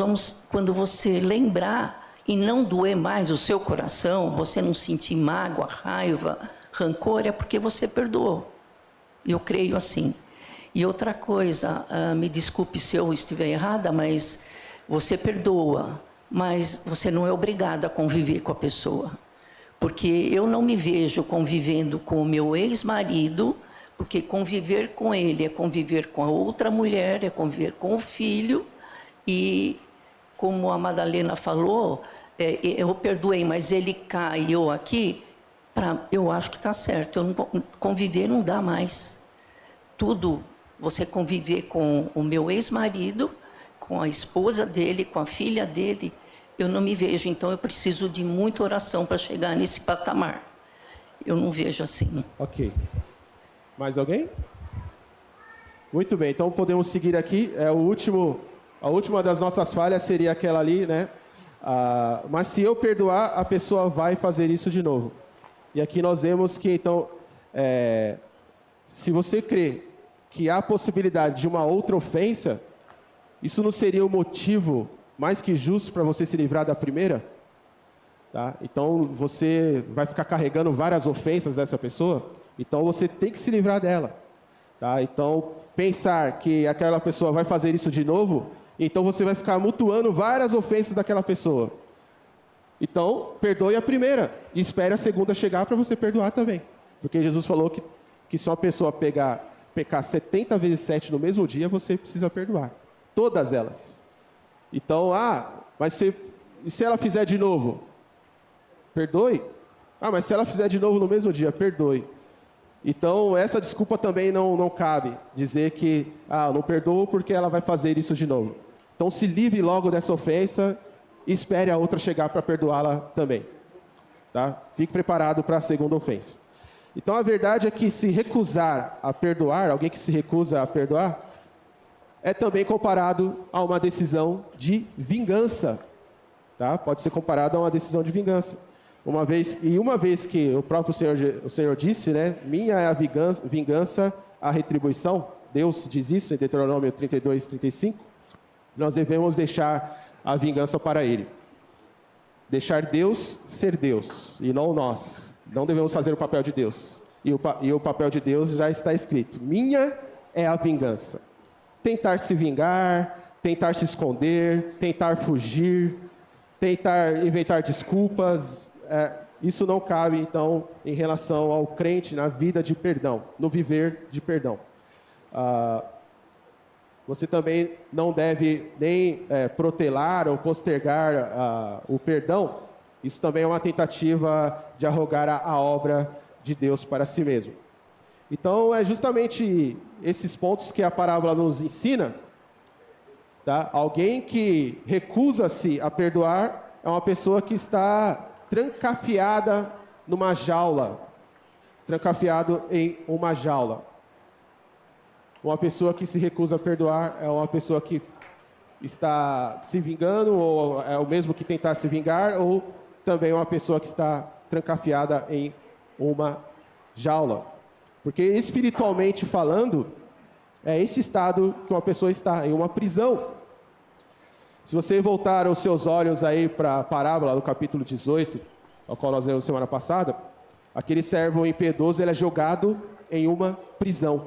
quando você lembrar e não doer mais o seu coração, você não sentir mágoa, raiva, rancor, é porque você perdoou. Eu creio assim. E outra coisa, me desculpe se eu estiver errada, mas você perdoa, mas você não é obrigada a conviver com a pessoa. Porque eu não me vejo convivendo com o meu ex-marido, porque conviver com ele é conviver com a outra mulher, é conviver com o filho. E, como a Madalena falou, eu perdoei, mas ele caiu aqui, eu acho que está certo. Conviver não dá mais. Tudo, você conviver com o meu ex-marido, com a esposa dele, com a filha dele, eu não me vejo. Então, eu preciso de muita oração para chegar nesse patamar. Eu não vejo assim. Ok. Mais alguém? Muito bem, então podemos seguir aqui. A última das nossas falhas seria aquela ali, né? Mas se eu perdoar, a pessoa vai fazer isso de novo. E aqui nós vemos que, então, se você crê que há a possibilidade de uma outra ofensa, isso não seria um motivo mais que justo para você se livrar da primeira? Tá? Então, você vai ficar carregando várias ofensas dessa pessoa, então você tem que se livrar dela. Tá? Então, pensar que aquela pessoa vai fazer isso de novo, então você vai ficar mutuando várias ofensas daquela pessoa. Então, perdoe a primeira e espere a segunda chegar para você perdoar também. Porque Jesus falou que se uma pessoa pecar 70 vezes 7 no mesmo dia, você precisa perdoar. Todas elas. Então, mas e se ela fizer de novo? Perdoe. Mas se ela fizer de novo no mesmo dia, perdoe. Então, essa desculpa também não cabe. Dizer que, não perdoo porque ela vai fazer isso de novo. Então, se livre logo dessa ofensa e espere a outra chegar para perdoá-la também. Tá? Fique preparado para a segunda ofensa. Então, a verdade é que se recusar a perdoar, alguém que se recusa a perdoar, é também comparado a uma decisão de vingança. Tá? Pode ser comparado a uma decisão de vingança. Uma vez que o próprio Senhor disse, né, minha é a vingança, a retribuição, Deus diz isso em Deuteronômio 32, 35, nós devemos deixar a vingança para Ele. Deixar Deus ser Deus, e não nós. Não devemos fazer o papel de Deus. E o papel de Deus já está escrito. Minha é a vingança. Tentar se vingar, tentar se esconder, tentar fugir, tentar inventar desculpas, isso não cabe, então, em relação ao crente na vida de perdão, no viver de perdão. Você também não deve nem protelar ou postergar o perdão. Isso também é uma tentativa de arrogar a obra de Deus para si mesmo. Então, é justamente esses pontos que a parábola nos ensina. Tá? Alguém que recusa-se a perdoar é uma pessoa que está trancafiada numa jaula. Trancafiado em uma jaula. Uma pessoa que se recusa a perdoar é uma pessoa que está se vingando, ou é o mesmo que tentar se vingar, ou também uma pessoa que está trancafiada em uma jaula. Porque espiritualmente falando, é esse estado que uma pessoa está, em uma prisão. Se você voltar os seus olhos aí para a parábola do capítulo 18, ao qual nós lemos semana passada, aquele servo impiedoso ele é jogado em uma prisão.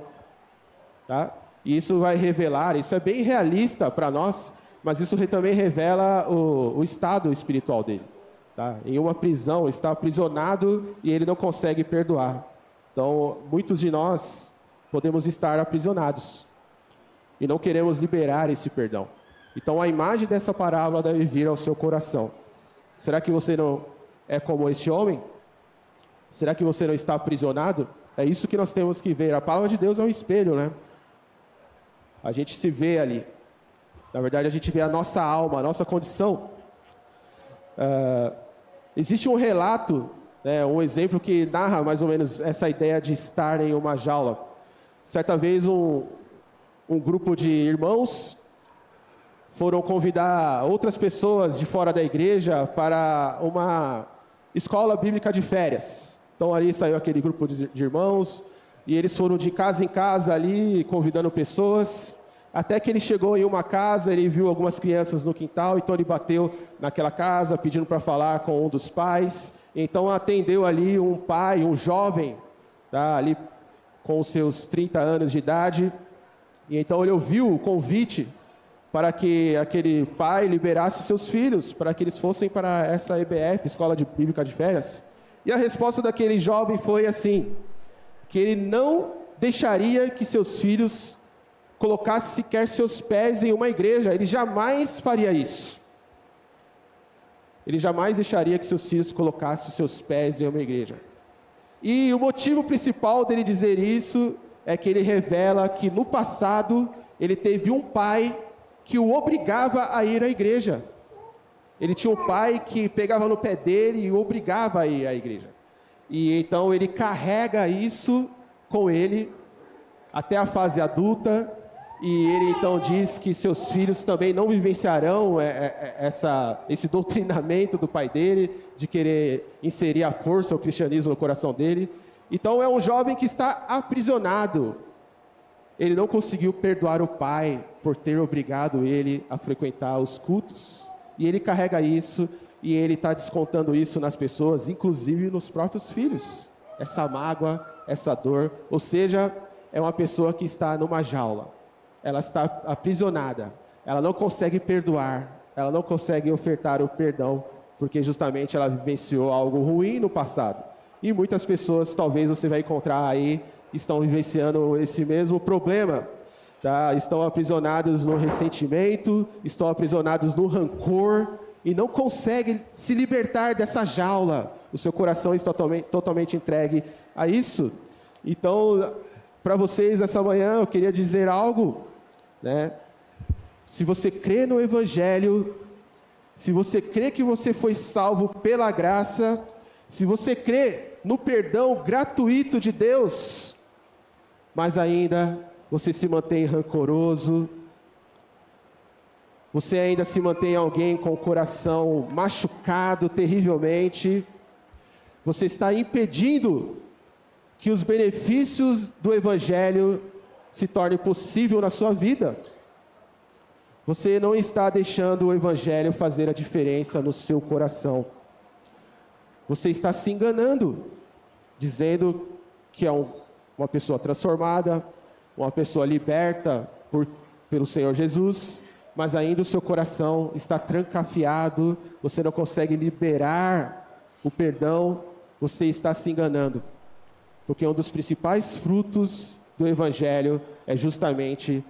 Tá? E isso vai revelar, isso é bem realista para nós, mas isso também revela o estado espiritual dele. Tá? Em uma prisão, está aprisionado e ele não consegue perdoar. Então, muitos de nós podemos estar aprisionados e não queremos liberar esse perdão. Então, a imagem dessa parábola deve vir ao seu coração. Será que você não é como este homem? Será que você não está aprisionado? É isso que nós temos que ver. A palavra de Deus é um espelho, né? A gente se vê ali. Na verdade, a gente vê a nossa alma, a nossa condição. Existe um relato, né, um exemplo que narra mais ou menos essa ideia de estar em uma jaula. Certa vez, um grupo de irmãos foram convidar outras pessoas de fora da igreja para uma escola bíblica de férias. Então, ali saiu aquele grupo de irmãos, e eles foram de casa em casa ali, convidando pessoas, até que ele chegou em uma casa, ele viu algumas crianças no quintal, então ele bateu naquela casa, pedindo para falar com um dos pais. Então atendeu ali um pai, um jovem, tá, ali com os seus 30 anos de idade, e então ele ouviu o convite para que aquele pai liberasse seus filhos, para que eles fossem para essa EBF, Escola Bíblica de Férias. E a resposta daquele jovem foi assim, que ele não deixaria que seus filhos colocassem sequer seus pés em uma igreja, ele jamais faria isso. Ele jamais deixaria que seus filhos colocassem seus pés em uma igreja. E o motivo principal dele dizer isso é que ele revela que no passado ele teve um pai que o obrigava a ir à igreja. Ele tinha um pai que pegava no pé dele e o obrigava a ir à igreja. E então ele carrega isso com ele até a fase adulta, e ele então diz que seus filhos também não vivenciarão esse doutrinamento do pai dele, de querer inserir a força, o cristianismo no coração dele. Então é um jovem que está aprisionado. Ele não conseguiu perdoar o pai por ter obrigado ele a frequentar os cultos. E ele carrega isso, e ele está descontando isso nas pessoas, inclusive nos próprios filhos. Essa mágoa, essa dor, ou seja, é uma pessoa que está numa jaula. Ela está aprisionada, ela não consegue perdoar, ela não consegue ofertar o perdão, porque justamente ela vivenciou algo ruim no passado. E muitas pessoas, talvez você vai encontrar aí, estão vivenciando esse mesmo problema, tá? Estão aprisionados no ressentimento, estão aprisionados no rancor, e não conseguem se libertar dessa jaula. O seu coração está totalmente entregue a isso. Então, para vocês essa manhã, eu queria dizer algo, né? Se você crê no Evangelho, se você crê que você foi salvo pela graça, se você crê no perdão gratuito de Deus, mas ainda você se mantém rancoroso, você ainda se mantém alguém com o coração machucado terrivelmente, você está impedindo que os benefícios do Evangelho se tornem possível na sua vida. Você não está deixando o Evangelho fazer a diferença no seu coração. Você está se enganando, dizendo que é uma pessoa transformada, uma pessoa liberta pelo Senhor Jesus, mas ainda o seu coração está trancafiado, você não consegue liberar o perdão, você está se enganando. Porque um dos principais frutos do Evangelho é justamente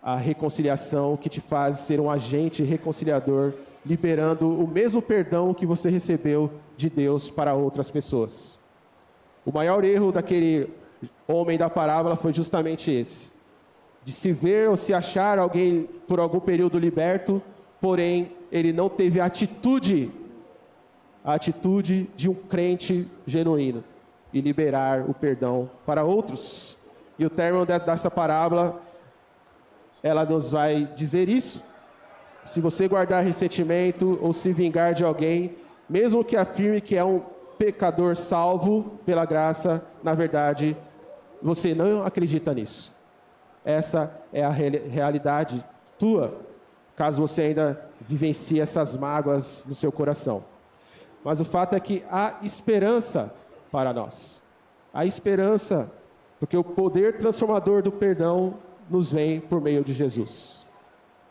a reconciliação, que te faz ser um agente reconciliador, liberando o mesmo perdão que você recebeu de Deus para outras pessoas. O maior erro daquele homem da parábola foi justamente esse, de se ver ou se achar alguém por algum período liberto, porém ele não teve a atitude de um crente genuíno, e liberar o perdão para outros. E o término dessa parábola, ela nos vai dizer isso. Se você guardar ressentimento ou se vingar de alguém, mesmo que afirme que é um pecador salvo pela graça, na verdade, você não acredita nisso. Essa é a realidade tua. caso você ainda vivencie essas mágoas no seu coração. Mas o fato é que há esperança para nós. Há esperança, porque o poder transformador do perdão nos vem por meio de Jesus.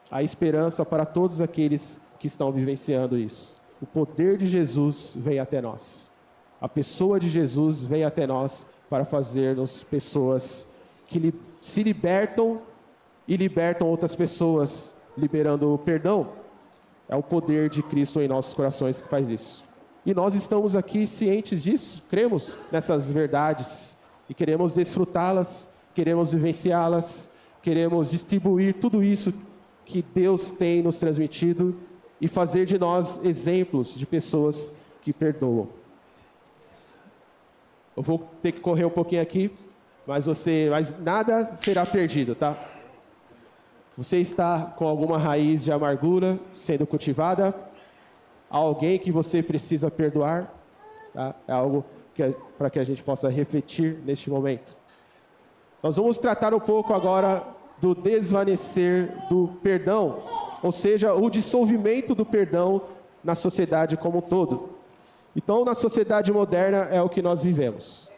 Há esperança para todos aqueles que estão vivenciando isso. O poder de Jesus vem até nós. A pessoa de Jesus vem até nós para fazer-nos pessoas que se libertam e libertam outras pessoas, liberando o perdão. É o poder de Cristo em nossos corações que faz isso. E nós estamos aqui cientes disso, cremos nessas verdades e queremos desfrutá-las, queremos vivenciá-las, queremos distribuir tudo isso que Deus tem nos transmitido e fazer de nós exemplos de pessoas que perdoam. Eu vou ter que correr um pouquinho aqui, mas nada será perdido, tá? Você está com alguma raiz de amargura sendo cultivada? Há alguém que você precisa perdoar? Tá? É algo para que a gente possa refletir neste momento. Nós vamos tratar um pouco agora do desvanecer do perdão, ou seja, o dissolvimento do perdão na sociedade como um todo. Então, na sociedade moderna é o que nós vivemos.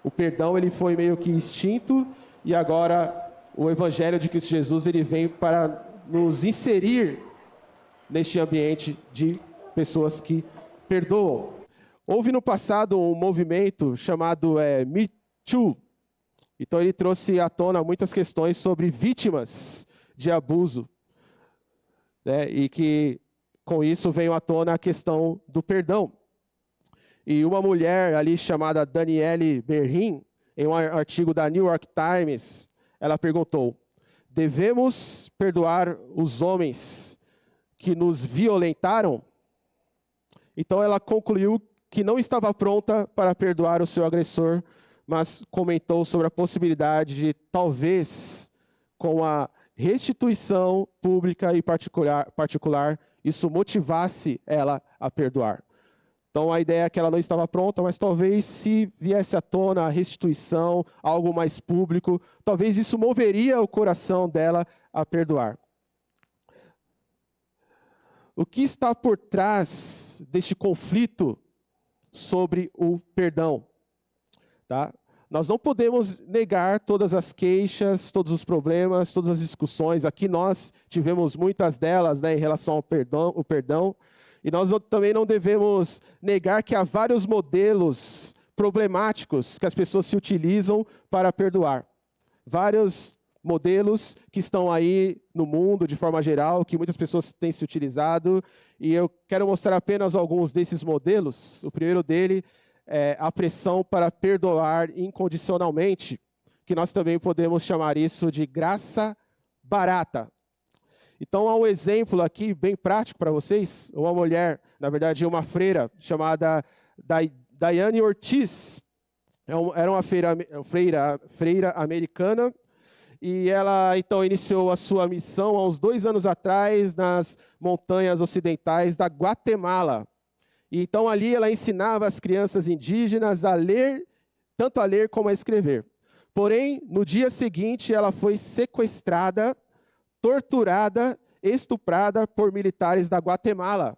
O perdão ele foi meio que extinto e agora o Evangelho de Cristo Jesus ele vem para nos inserir neste ambiente de pessoas que perdoam. Houve no passado um movimento chamado Me Too. Então ele trouxe à tona muitas questões sobre vítimas de abuso, né? E que com isso veio à tona a questão do perdão. E uma mulher ali chamada Danielle Berrin, em um artigo da New York Times, ela perguntou: devemos perdoar os homens que nos violentaram? Então ela concluiu que não estava pronta para perdoar o seu agressor, mas comentou sobre a possibilidade de, talvez, com a restituição pública e particular, isso motivasse ela a perdoar. Então, a ideia é que ela não estava pronta, mas talvez se viesse à tona a restituição, algo mais público, talvez isso moveria o coração dela a perdoar. O que está por trás deste conflito sobre o perdão? Tá? Nós não podemos negar todas as queixas, todos os problemas, todas as discussões. Aqui nós tivemos muitas delas, né, em relação ao perdão. E nós também não devemos negar que há vários modelos problemáticos que as pessoas se utilizam para perdoar. Vários modelos que estão aí no mundo, de forma geral, que muitas pessoas têm se utilizado. E eu quero mostrar apenas alguns desses modelos. O primeiro dele é a pressão para perdoar incondicionalmente, que nós também podemos chamar isso de graça barata. Então, há um exemplo aqui bem prático para vocês. Uma mulher, na verdade, uma freira chamada Daiane Ortiz. Era uma freira americana. E ela, então, iniciou a sua missão há uns 2 anos atrás nas montanhas ocidentais da Guatemala. E, então, ali ela ensinava as crianças indígenas a ler, tanto a ler como a escrever. Porém, no dia seguinte, ela foi sequestrada, torturada, estuprada por militares da Guatemala.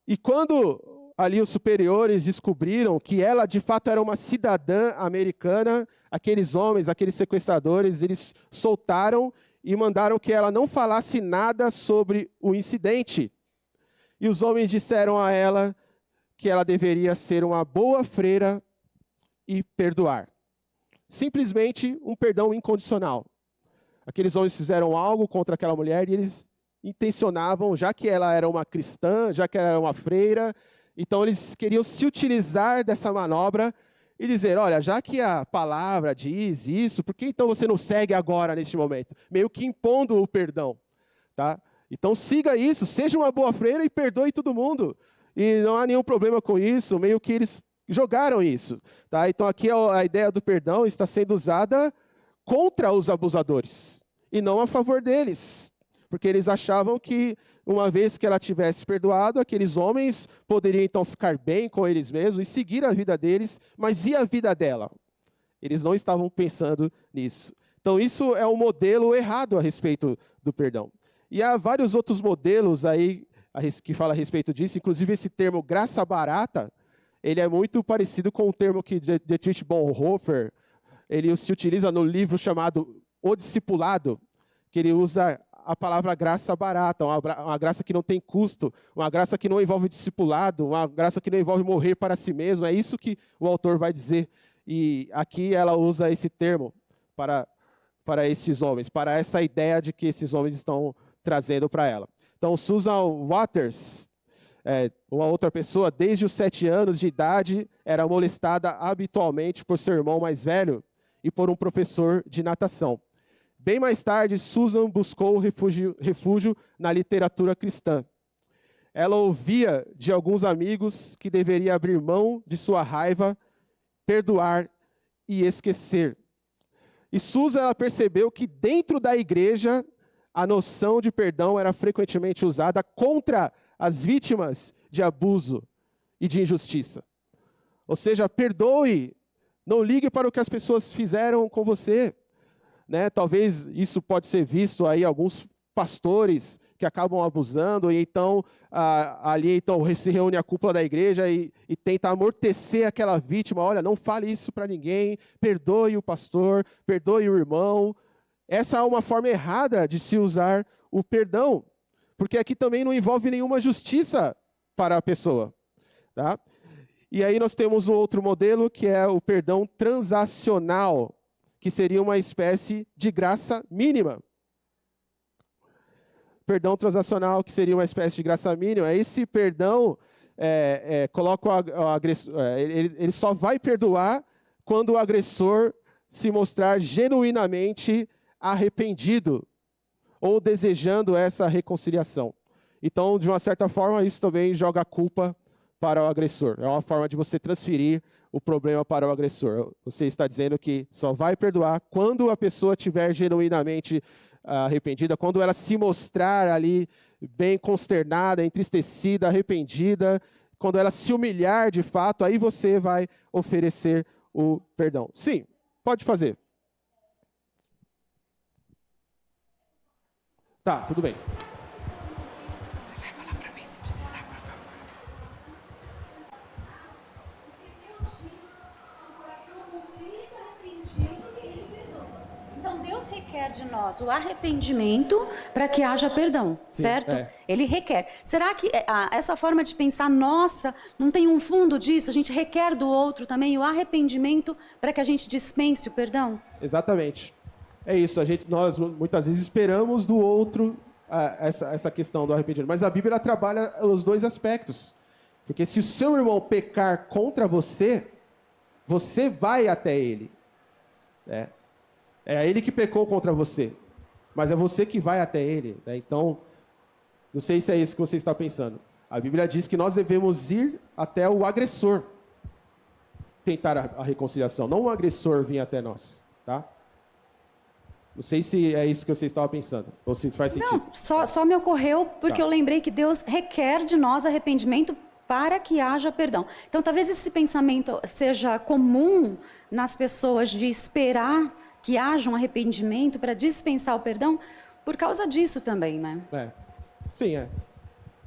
E quando ali os superiores descobriram que ela de fato era uma cidadã americana, aqueles homens, aqueles sequestradores, eles soltaram e mandaram que ela não falasse nada sobre o incidente. E os homens disseram a ela que ela deveria ser uma boa freira e perdoar. Simplesmente um perdão incondicional. Aqueles homens fizeram algo contra aquela mulher e eles intencionavam, já que ela era uma cristã, já que ela era uma freira, então eles queriam se utilizar dessa manobra e dizer, olha, já que a palavra diz isso, por que então você não segue agora neste momento? Meio que impondo o perdão, tá? Então siga isso, seja uma boa freira e perdoe todo mundo. E não há nenhum problema com isso, meio que eles jogaram isso, tá? Então aqui a ideia do perdão está sendo usada contra os abusadores, e não a favor deles, porque eles achavam que, uma vez que ela tivesse perdoado, aqueles homens poderiam então ficar bem com eles mesmos e seguir a vida deles, mas e a vida dela? Eles não estavam pensando nisso. Então isso é um modelo errado a respeito do perdão. E há vários outros modelos aí que falam a respeito disso, inclusive esse termo graça barata, ele é muito parecido com o termo que Dietrich Bonhoeffer, ele se utiliza no livro chamado O Discipulado, que ele usa a palavra graça barata, uma graça que não tem custo, uma graça que não envolve discipulado, uma graça que não envolve morrer para si mesmo. É isso que o autor vai dizer. E aqui ela usa esse termo para esses homens, para essa ideia de que esses homens estão trazendo para ela. Então, Susan Waters, uma outra pessoa, desde os 7 anos de idade, era molestada habitualmente por seu irmão mais velho e por um professor de natação. Bem mais tarde, Susan buscou refúgio na literatura cristã. Ela ouvia de alguns amigos que deveria abrir mão de sua raiva, perdoar e esquecer. E Susan ela percebeu que dentro da igreja, a noção de perdão era frequentemente usada contra as vítimas de abuso e de injustiça. Ou seja, perdoe, não ligue para o que as pessoas fizeram com você. Né? Talvez isso pode ser visto aí alguns pastores que acabam abusando e então ali então se reúne a cúpula da igreja e tenta amortecer aquela vítima. Olha, não fale isso para ninguém, perdoe o pastor, perdoe o irmão. Essa é uma forma errada de se usar o perdão, porque aqui também não envolve nenhuma justiça para a pessoa. Tá? E aí nós temos um outro modelo que é o perdão transacional, que seria uma espécie de graça mínima. Perdão transacional, que seria uma espécie de graça mínima. Esse perdão coloca o agressor. Ele só vai perdoar quando o agressor se mostrar genuinamente arrependido ou desejando essa reconciliação. Então, de uma certa forma, isso também joga a culpa para o agressor. É uma forma de você transferir o problema para o agressor. Você está dizendo que só vai perdoar quando a pessoa estiver genuinamente arrependida, quando ela se mostrar ali bem consternada, entristecida, arrependida, quando ela se humilhar de fato, aí você vai oferecer o perdão. Sim, pode fazer. Tá, tudo bem. Você vai falar para mim se precisar, por favor. Então, Deus requer de nós o arrependimento para que haja perdão, Sim, certo? Ele requer. Será que essa forma de pensar, nossa, não tem um fundo disso? A gente requer do outro também o arrependimento para que a gente dispense o perdão? Exatamente. É isso, nós muitas vezes esperamos do outro essa questão do arrependimento. Mas a Bíblia trabalha os dois aspectos. Porque se o seu irmão pecar contra você, você vai até ele. É ele que pecou contra você, mas é você que vai até ele. Né? Então, não sei se é isso que você está pensando. A Bíblia diz que nós devemos ir até o agressor tentar a reconciliação, não o agressor vir até nós. Tá? Não sei se é isso que você estava pensando, ou se faz sentido. Não, só me ocorreu porque eu lembrei que Deus requer de nós arrependimento para que haja perdão. Então, talvez esse pensamento seja comum nas pessoas de esperar que haja um arrependimento para dispensar o perdão, por causa disso também, né? Sim,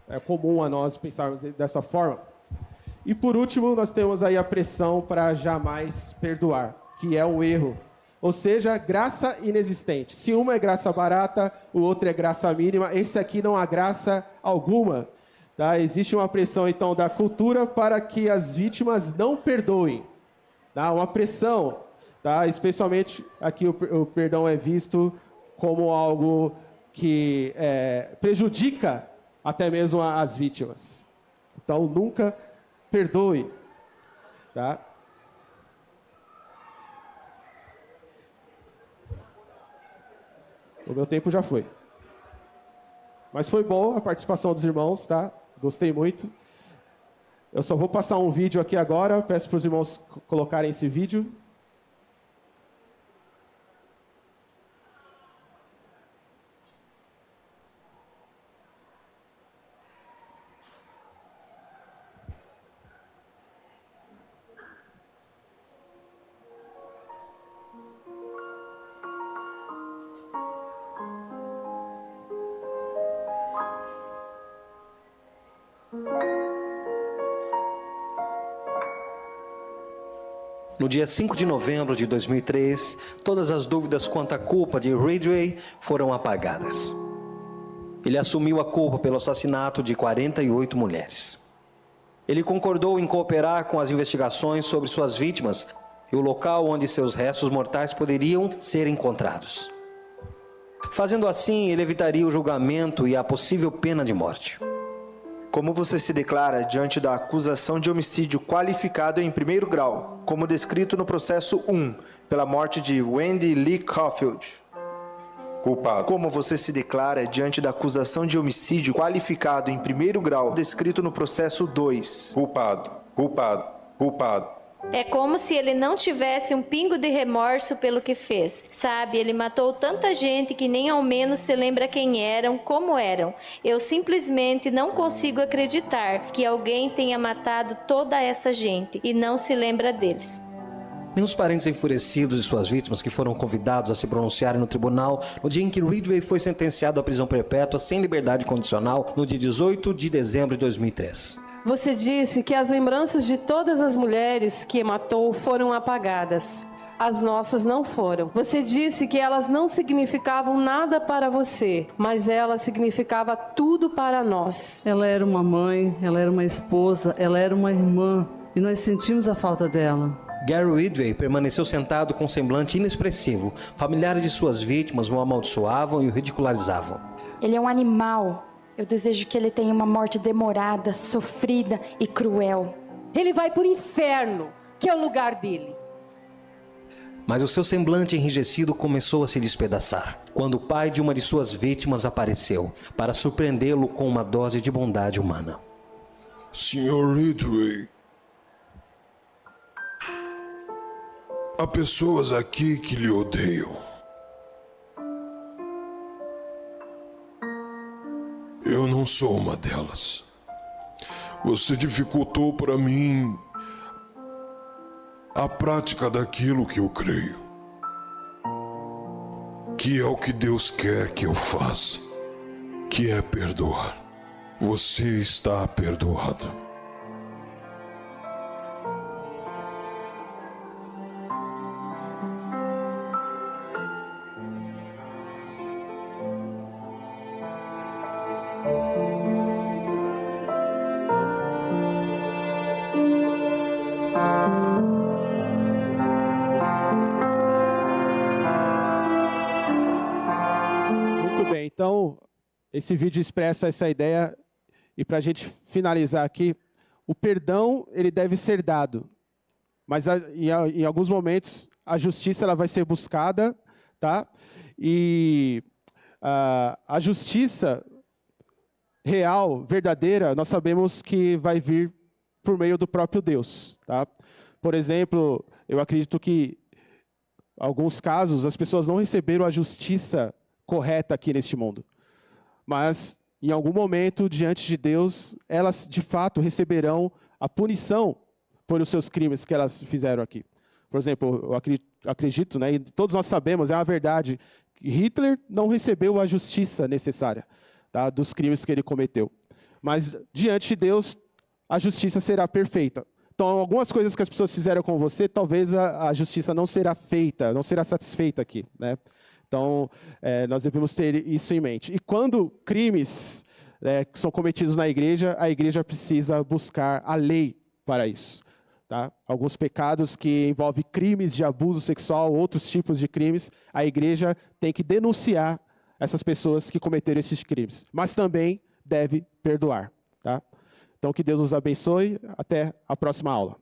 é comum a nós pensarmos dessa forma. E por último, nós temos aí a pressão para jamais perdoar, que é o erro. Ou seja, graça inexistente. Se uma é graça barata, o outro é graça mínima, esse aqui não há graça alguma. Tá? Existe uma pressão, então, da cultura para que as vítimas não perdoem. Tá? Uma pressão, tá? Especialmente aqui o perdão é visto como algo que prejudica até mesmo as vítimas. Então, nunca perdoe. Tá? O meu tempo já foi. Mas foi boa a participação dos irmãos, tá? Gostei muito. Eu só vou passar um vídeo aqui agora. Peço para os irmãos colocarem esse vídeo. No dia 5 de novembro de 2003, todas as dúvidas quanto à culpa de Ridgway foram apagadas. Ele assumiu a culpa pelo assassinato de 48 mulheres. Ele concordou em cooperar com as investigações sobre suas vítimas e o local onde seus restos mortais poderiam ser encontrados. Fazendo assim, ele evitaria o julgamento e a possível pena de morte. Como você se declara diante da acusação de homicídio qualificado em primeiro grau, como descrito no processo 1, pela morte de Wendy Lee Caulfield? Culpado. Como você se declara diante da acusação de homicídio qualificado em primeiro grau, descrito no processo 2? Culpado, culpado, culpado. É como se ele não tivesse um pingo de remorso pelo que fez. Sabe, ele matou tanta gente que nem ao menos se lembra quem eram, como eram. Eu simplesmente não consigo acreditar que alguém tenha matado toda essa gente e não se lembra deles. Nem os parentes enfurecidos de suas vítimas que foram convidados a se pronunciarem no tribunal no dia em que Ridgway foi sentenciado à prisão perpétua sem liberdade condicional no dia 18 de dezembro de 2003. Você disse que as lembranças de todas as mulheres que matou foram apagadas. As nossas não foram. Você disse que elas não significavam nada para você, mas ela significava tudo para nós. Ela era uma mãe, ela era uma esposa, ela era uma irmã, e nós sentimos a falta dela. Gary Ridgway permaneceu sentado com um semblante inexpressivo. Familiares de suas vítimas o amaldiçoavam e o ridicularizavam. Ele é um animal. Eu desejo que ele tenha uma morte demorada, sofrida e cruel. Ele vai para o inferno, que é o lugar dele. Mas o seu semblante enrijecido começou a se despedaçar, quando o pai de uma de suas vítimas apareceu, para surpreendê-lo com uma dose de bondade humana. Sr. Ridgway, há pessoas aqui que lhe odeiam. Eu não sou uma delas. Você dificultou para mim a prática daquilo que eu creio, que é o que Deus quer que eu faça, que é perdoar. Você está perdoado. Então, esse vídeo expressa essa ideia, e para a gente finalizar aqui, o perdão ele deve ser dado, mas em alguns momentos a justiça ela vai ser buscada, tá? E a justiça real, verdadeira, nós sabemos que vai vir por meio do próprio Deus, tá? Por exemplo, eu acredito que em alguns casos as pessoas não receberam a justiça correta aqui neste mundo. Mas, em algum momento, diante de Deus, elas, de fato, receberão a punição pelos seus crimes que elas fizeram aqui. Por exemplo, eu acredito, né, e todos nós sabemos, é uma verdade, que Hitler não recebeu a justiça necessária, tá, dos crimes que ele cometeu. Mas, diante de Deus, a justiça será perfeita. Então, algumas coisas que as pessoas fizeram com você, talvez a justiça não será feita, não será satisfeita aqui, né? Então, nós devemos ter isso em mente. E quando crimes que são cometidos na igreja, a igreja precisa buscar a lei para isso. Tá? Alguns pecados que envolvem crimes de abuso sexual, outros tipos de crimes, a igreja tem que denunciar essas pessoas que cometeram esses crimes. Mas também deve perdoar. Tá? Então, que Deus nos abençoe. Até a próxima aula.